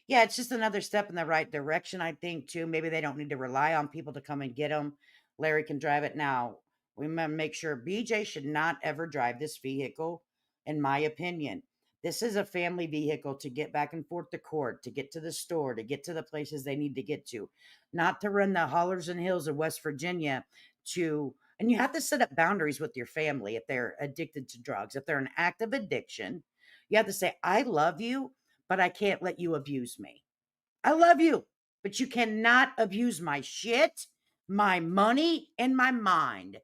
Yeah, it's just another step in the right direction, I think, too. Maybe they don't need to rely on people to come and get them. Larry can drive it now. We must make sure BJ should not ever drive this vehicle, in my opinion. This is a family vehicle to get back and forth to court, to get to the store, to get to the places they need to get to, not to run the hollers and hills of West Virginia and you have to set up boundaries with your family if they're addicted to drugs. If they're an active addiction, you have to say, I love you, but I can't let you abuse me. I love you, but you cannot abuse my shit, my money, and my mind.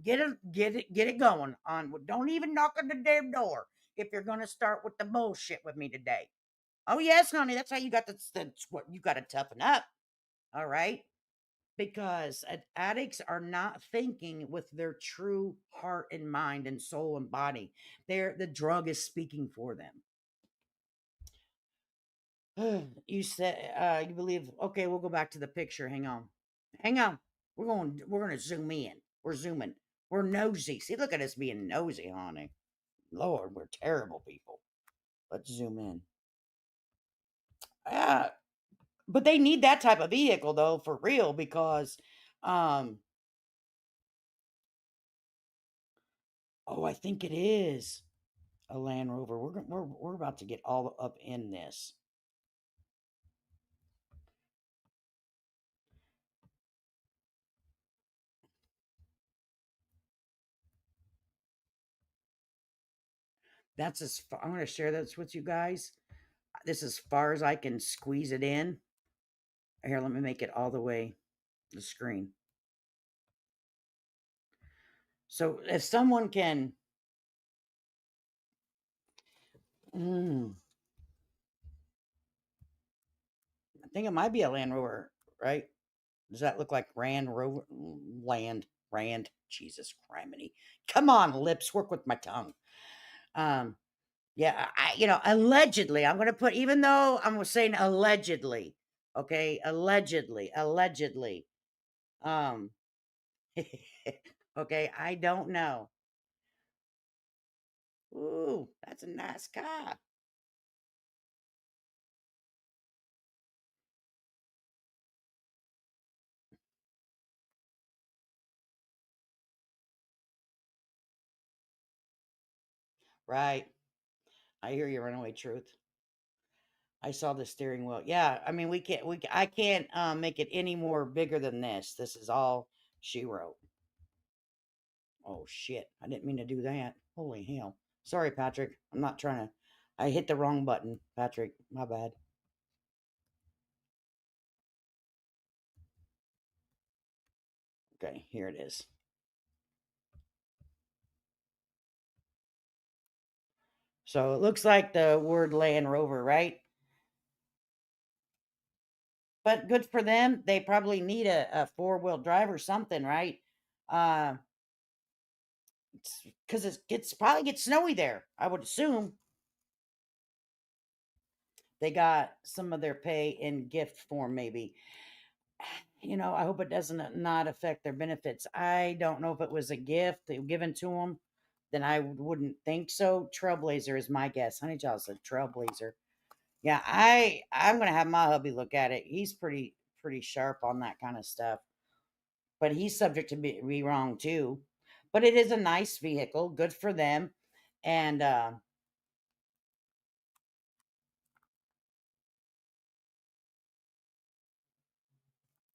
Get it going on. Don't even knock on the damn door if you're gonna start with the bullshit with me today. Oh yes, honey, that's how you got that's what you got to toughen up. All right, because addicts are not thinking with their true heart and mind and soul and body. The drug is speaking for them. You said you believe. Okay, we'll go back to the picture. Hang on. We're gonna zoom in. We're zooming. We're nosy. See, look at us being nosy, honey. Lord, we're terrible people. Let's zoom in. Yeah, but they need that type of vehicle though, for real, because um oh, I think it is a Land Rover. We're about to get all up in this. I'm going to share this with you guys. This is as far as I can squeeze it in. Here, let me make it all the way the screen. So if someone can, mm, think it might be a Land Rover, right? Does that look like Rand Rover? Rand. Jesus criminy. Come on, lips, work with my tongue. Um, yeah, allegedly, I'm gonna put, even though I'm saying allegedly, okay, allegedly. Um, okay, I don't know. Ooh, that's a nice car. Right. I hear you, Runaway Truth. I saw the steering wheel. Yeah, I mean, I can't make it any more bigger than this. This is all she wrote. Oh shit! I didn't mean to do that. Holy hell! Sorry, Patrick. I'm not trying to. I hit the wrong button, Patrick. My bad. Okay, here it is. So it looks like the word Land Rover, right? But good for them. They probably need a four-wheel drive or something, right? Uh, because it gets probably gets snowy there. I would assume they got some of their pay in gift form, maybe. I hope it doesn't not affect their benefits. I don't know if it was a gift they were given to them. Then I wouldn't think so. Trailblazer is my guess. Honey Child's a Trailblazer. Yeah, I'm gonna have my hubby look at it. He's pretty sharp on that kind of stuff, but he's subject to be wrong too. But it is a nice vehicle, good for them, and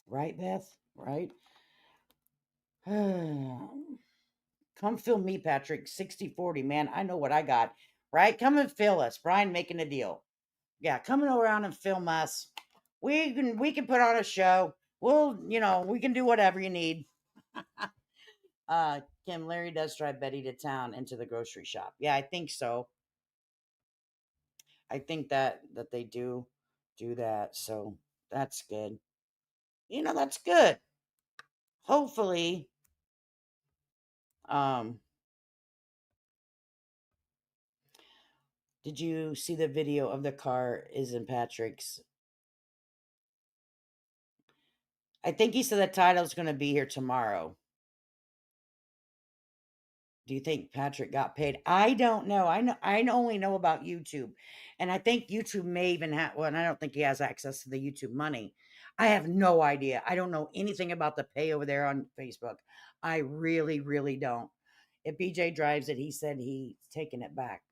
right, Beth, right? Come fill me, Patrick. 60/40, man. I know what I got. Right? Come and fill us. Brian making a deal. Yeah, coming around and film us. We can put on a show. We can do whatever you need. Kim, Larry does drive Betty to town into the grocery shop. Yeah, I think so. I think that they do that. So that's good. That's good. Hopefully, um, did you see the video of the car is in Patrick's? I think he said the title's going to be here tomorrow. Do you think Patrick got paid? I don't know. I only know about YouTube. And I think YouTube may even have, well, and I don't think he has access to the YouTube money. I have no idea. I don't know anything about the pay over there on Facebook. I really, really don't. If BJ drives it, he said he's taking it back.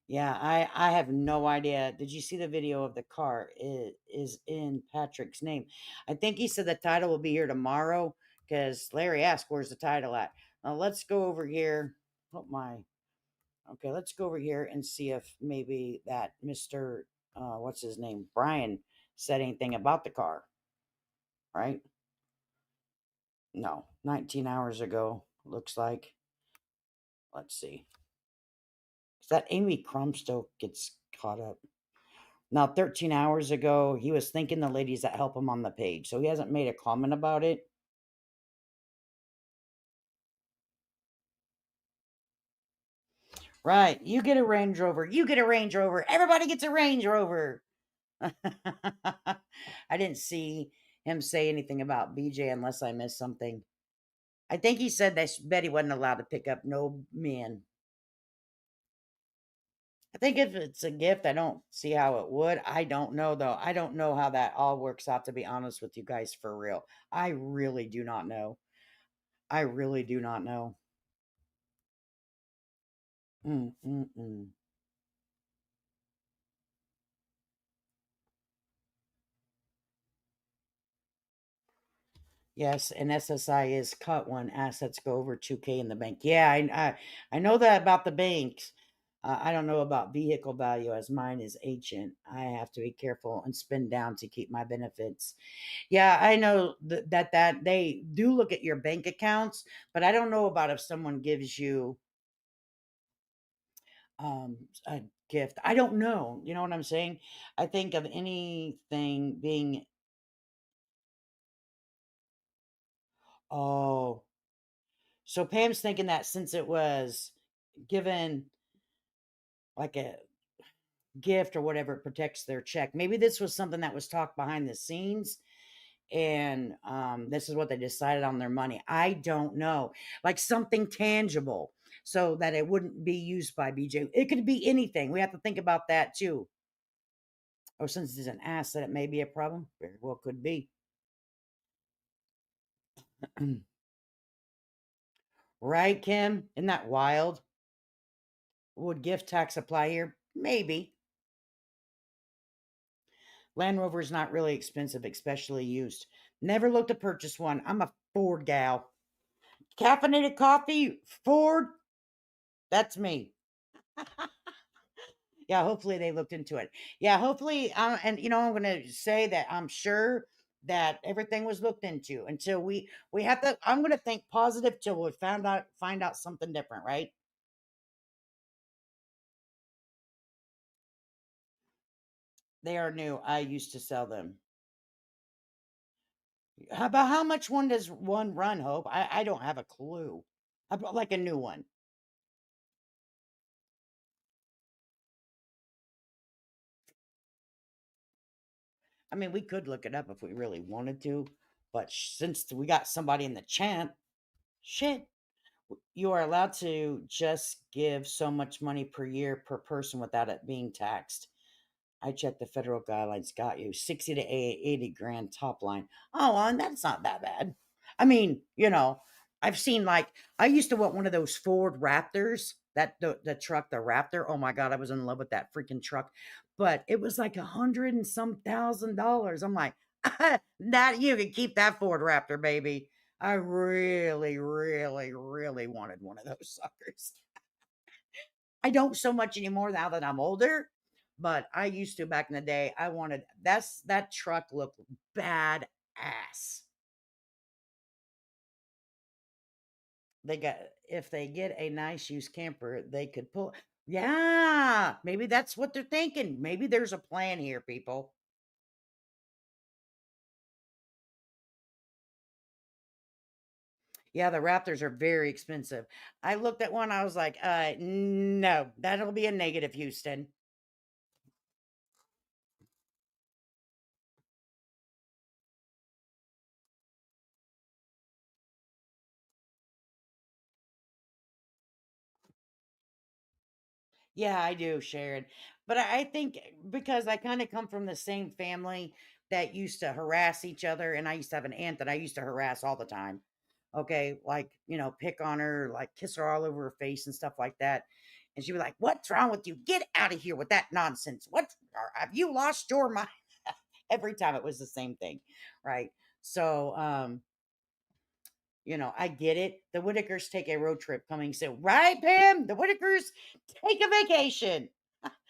Yeah, I have no idea. Did you see the video of the car? It is in Patrick's name. I think he said the title will be here tomorrow because Larry asked, "Where's the title at?" Now let's go over here. Oh my. Okay, let's go over here and see if maybe that Mister what's his name, Brian, said anything about the car. Right? No, 19 hours ago. Looks like. Let's see. Is that Amy Crumstoke gets caught up? Now, 13 hours ago, he was thanking the ladies that help him on the page. So he hasn't made a comment about it. Right. You get a Range Rover. You get a Range Rover. Everybody gets a Range Rover. I didn't see him say anything about BJ unless I missed something. I think he said that Betty wasn't allowed to pick up no men. I think if it's a gift, I don't see how it would. I don't know, though. I don't know how that all works out, to be honest with you guys, for real. I really do not know. I really do not know. Mm, mm, mm. Yes, and SSI is cut when assets go over 2K in the bank. Yeah, I know that about the banks. I don't know about vehicle value as mine is ancient. I have to be careful and spend down to keep my benefits. Yeah, I know that they do look at your bank accounts, but I don't know about if someone gives you um, a gift. I don't know. You know what I'm saying? I think of anything being, oh, so Pam's thinking that since it was given like a gift or whatever, it protects their check. Maybe this was something that was talked behind the scenes, and this is what they decided on their money. I don't know. Like something tangible so that it wouldn't be used by BJ. It could be anything. We have to think about that too. Oh, since it's an asset, it may be a problem. Very well could be. Right, Kim? Isn't that wild? Would gift tax apply here? Maybe. Land Rover is not really expensive, especially used. Never looked to purchase one. I'm a Ford gal. Caffeinated coffee, Ford, that's me. Yeah, hopefully they looked into it. Yeah, hopefully, and I'm going to say that I'm sure that everything was looked into until we have to. I'm going to think positive till we find out something different, right? They are new. I used to sell them. How about how much one does one run, Hope? I don't have a clue. How about like a new one? I mean, we could look it up if we really wanted to, but since we got somebody in the chat, shit, you are allowed to just give so much money per year per person without it being taxed. I checked the federal guidelines, got you 60 to 80 grand top line. Oh, and that's not that bad. I mean, I've seen like I used to want one of those Ford Raptors, that the truck, the Raptor. Oh my god, I was in love with that freaking truck. But it was like 100 and some thousand dollars. I'm like, that you can keep that Ford Raptor, baby. I really, really, really wanted one of those suckers. I don't so much anymore now that I'm older, but I used to back in the day. I wanted that truck looked badass. They got if they get a nice used camper, they could pull. Yeah, maybe that's what they're thinking. Maybe there's a plan here, people. Yeah, the Raptors are very expensive. I looked at one, I was like, no, that'll be a negative, Houston. Yeah, I do, Sharon. But I think because I kind of come from the same family that used to harass each other, and I used to have an aunt that I used to harass all the time. Okay, like, pick on her, like kiss her all over her face and stuff like that. And she'd be like, "What's wrong with you? Get out of here with that nonsense. Have you lost your mind?" Every time it was the same thing, right? So, I get it. The Whitakers take a road trip coming soon, right, Pam? The Whitakers take a vacation.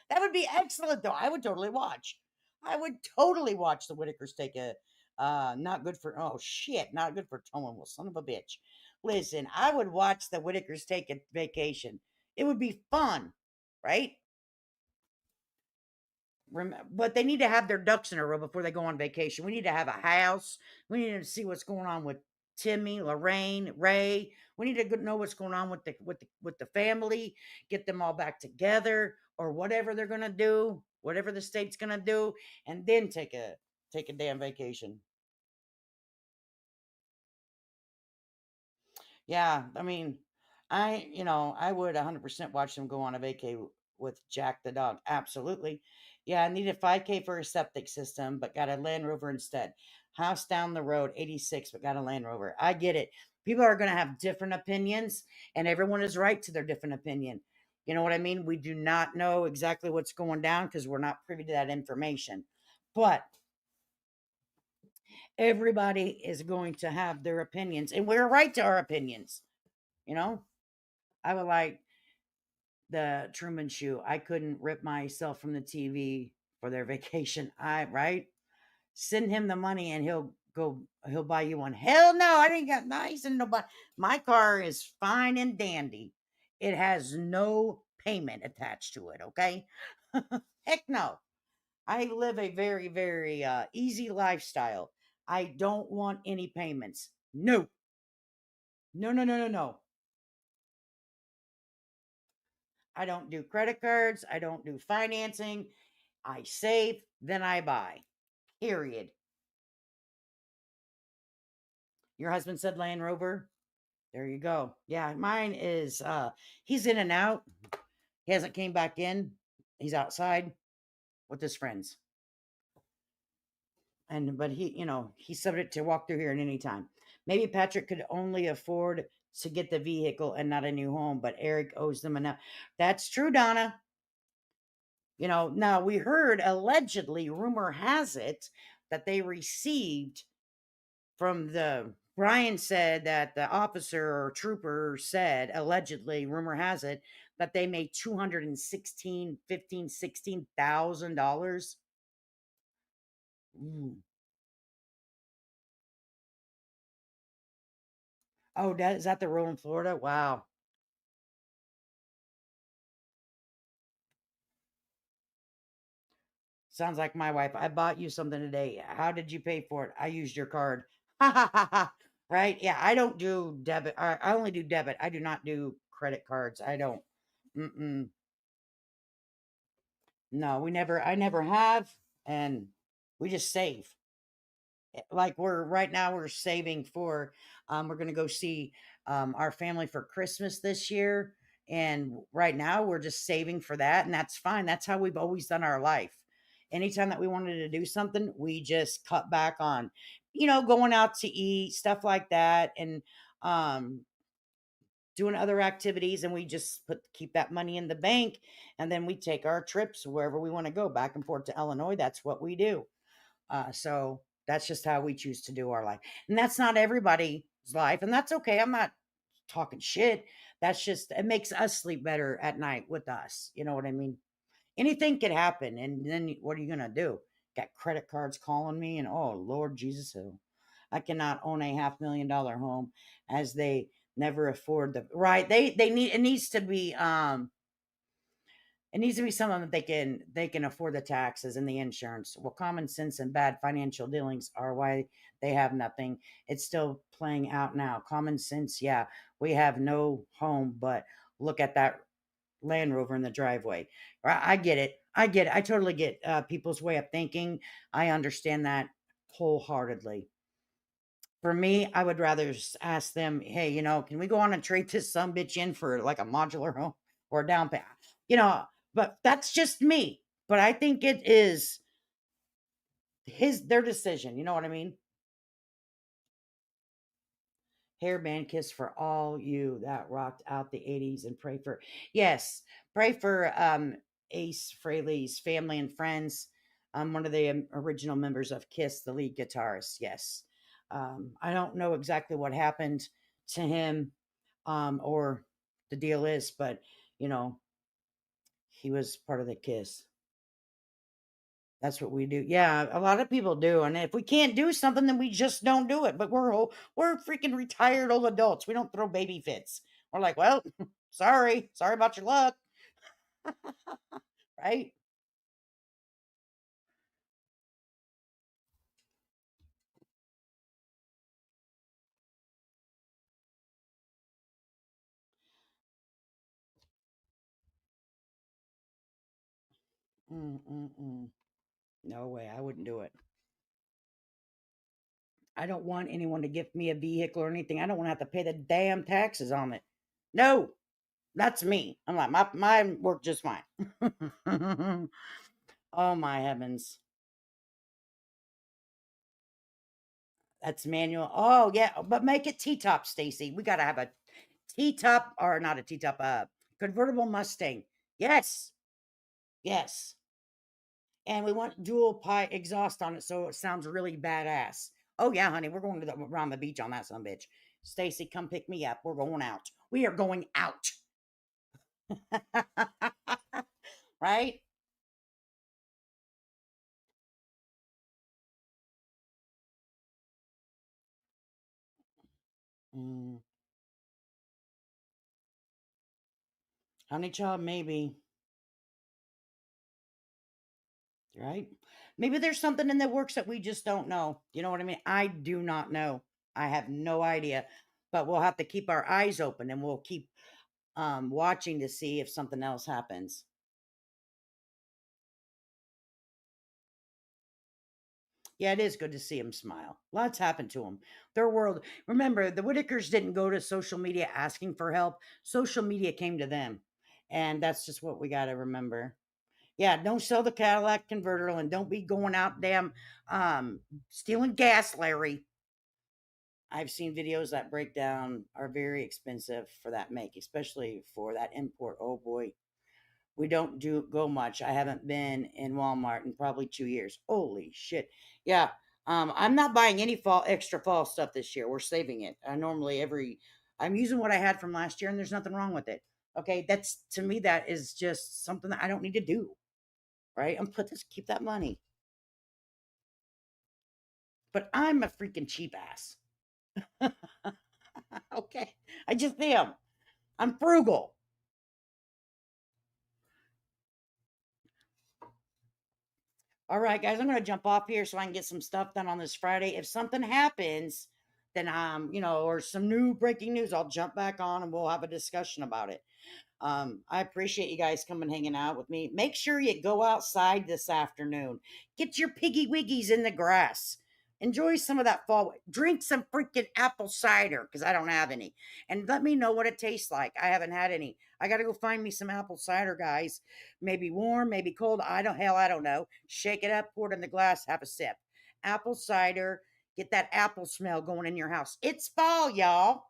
That would be excellent, though. I would totally watch. I would totally watch the Whitakers take a not good for oh shit, not good for towing. Well, son of a bitch. Listen, I would watch the Whitakers take a vacation. It would be fun, right? But they need to have their ducks in a row before they go on vacation. We need to have a house. We need to see what's going on with Timmy, Lorraine, Ray. We need to know what's going on with the family. Get them all back together, or whatever they're gonna do, whatever the state's gonna do, and then take a damn vacation. Yeah, I mean, I would 100% watch them go on a vacay with Jack the dog. Absolutely. Yeah, I needed 5K for a septic system, but got a Land Rover instead. House down the road, 86, but got a Land Rover. I get it. People are going to have different opinions, and everyone is right to their different opinion. You know what I mean? We do not know exactly what's going down because we're not privy to that information. But everybody is going to have their opinions, and we're right to our opinions. You know, I would like the Truman Shoe. I couldn't rip myself from the TV for their vacation. Right? Send him the money and he'll buy you one. Hell no, I didn't got nice and nobody. My car is fine and dandy. It has no payment attached to it, okay? Heck no. I live a very, very easy lifestyle. I don't want any payments. No, no, no, no, no, no. I don't do credit cards. I don't do financing. I save, then I buy. Period. Your husband said Land Rover. There you go. Yeah, mine is he's in and out. He hasn't came back in. He's outside with his friends. And but he, he's subject to walk through here at any time. Maybe Patrick could only afford to get the vehicle and not a new home, but Eric owes them enough. That's true, Donna. Now we heard allegedly, rumor has it, that they received from the Brian said that the officer or trooper said, allegedly, rumor has it, that they made 216, 15, $16,000. Ooh. Oh, is that the rule in Florida? Wow. Sounds like my wife. I bought you something today. How did you pay for it? I used your card. Ha ha ha ha. Right? Yeah, I don't do debit. I only do debit. I do not do credit cards. I don't. Mm-mm. No, I never have. And we just save. Like we're right now, we're saving for, we're going to go see our family for Christmas this year. And right now, we're just saving for that. And that's fine. That's how we've always done our life. Anytime that we wanted to do something, we just cut back on, going out to eat, stuff like that. And, um, doing other activities, and we just keep that money in the bank, and then we take our trips wherever we want to go, back and forth to Illinois. That's what we do. So that's just how we choose to do our life, and that's not everybody's life, and that's okay. I'm not talking shit. That's just, it makes us sleep better at night with us. You know what I mean? Anything could happen, and then what are you gonna do? Got credit cards calling me, and oh Lord Jesus, I cannot own a $500,000 home, as they never afford the right. They need, it needs to be something that they can afford the taxes and the insurance. Well, common sense and bad financial dealings are why they have nothing. It's still playing out now. Common sense, yeah, we have no home, but look at that Land Rover in the driveway. I get it. I get it. I totally get people's way of thinking. I understand that wholeheartedly. For me, I would rather ask them, hey, can we go on and trade this some bitch in for like a modular home or a down payment? You know, but that's just me. But I think it is their decision. You know what I mean? Hairband kiss for all you that rocked out the 80s, and yes, pray for Ace Frehley's family and friends. One of the original members of Kiss, the lead guitarist. Yes. I don't know exactly what happened to him, or the deal is, but you know, he was part of the Kiss. That's what we do. Yeah, a lot of people do. And if we can't do something, then we just don't do it. But we're freaking retired old adults. We don't throw baby fits. We're like, well, sorry about your luck, right? Mm-mm-mm. No way, I wouldn't do it. I don't want anyone to gift me a vehicle or anything. I don't want to have to pay the damn taxes on it. No, that's me. I'm like, mine work just fine. Oh my heavens. That's manual. Oh yeah, but make it T-top, Stacy. We gotta have a T-top, or not a T-top, convertible Mustang. Yes, yes. And we want dual pipe exhaust on it, so it sounds really badass. Oh yeah, honey, we're going to around the beach on that son bitch. Stacy, come pick me up. We're going out. We are going out. Right? Mm. Honey child, maybe. Right? Maybe there's something in the works that we just don't know. You know what I mean? I do not know. I have no idea. But we'll have to keep our eyes open and we'll keep watching to see if something else happens. Yeah, it is good to see him smile. Lots happened to him. Their world. Remember, the Whitakers didn't go to social media asking for help. Social media came to them. And that's just what we got to remember. Yeah, don't sell the Cadillac convertible and don't be going out damn stealing gas, Larry. I've seen videos that break down are very expensive for that make, especially for that import. Oh boy, we don't do go much. I haven't been in Walmart in probably 2 years. Holy shit! Yeah, I'm not buying any extra fall stuff this year. We're saving it. I normally I'm using what I had from last year, and there's nothing wrong with it. Okay, that's to me that is just something that I don't need to do. Right? I'm put this keep that money. But I'm a freaking cheap ass. Okay, I just am. I'm frugal. All right, guys, I'm going to jump off here so I can get some stuff done on this Friday. If something happens, then or some new breaking news, I'll jump back on and we'll have a discussion about it. I appreciate you guys coming hanging out with me. Make sure you go outside this afternoon. Get your piggy wiggies in the grass. Enjoy some of that fall. Drink some freaking apple cider because I don't have any. And let me know what it tastes like. I haven't had any. I got to go find me some apple cider, guys. Maybe warm, maybe cold. I don't know. Shake it up, pour it in the glass, have a sip. Apple cider. Get that apple smell going in your house. It's fall, y'all.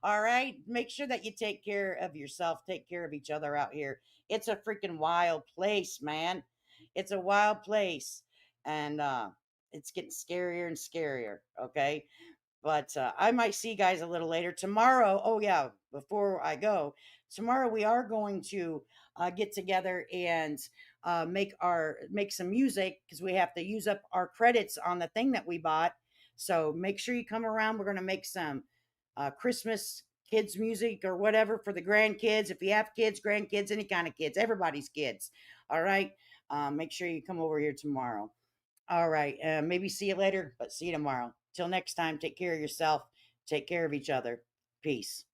All right. Make sure that you take care of yourself, take care of each other out here. It's a freaking wild place, man. It's a wild place. And it's getting scarier and scarier. Okay. But I might see you guys a little later tomorrow. Oh yeah, before I go, tomorrow we are going to get together and make some music because we have to use up our credits on the thing that we bought. So make sure you come around. We're gonna make some Christmas kids music or whatever for the grandkids. If you have kids, grandkids, any kind of kids, everybody's kids. All right. Make sure you come over here tomorrow. All right. Maybe see you later, but see you tomorrow. Till next time, take care of yourself. Take care of each other. Peace.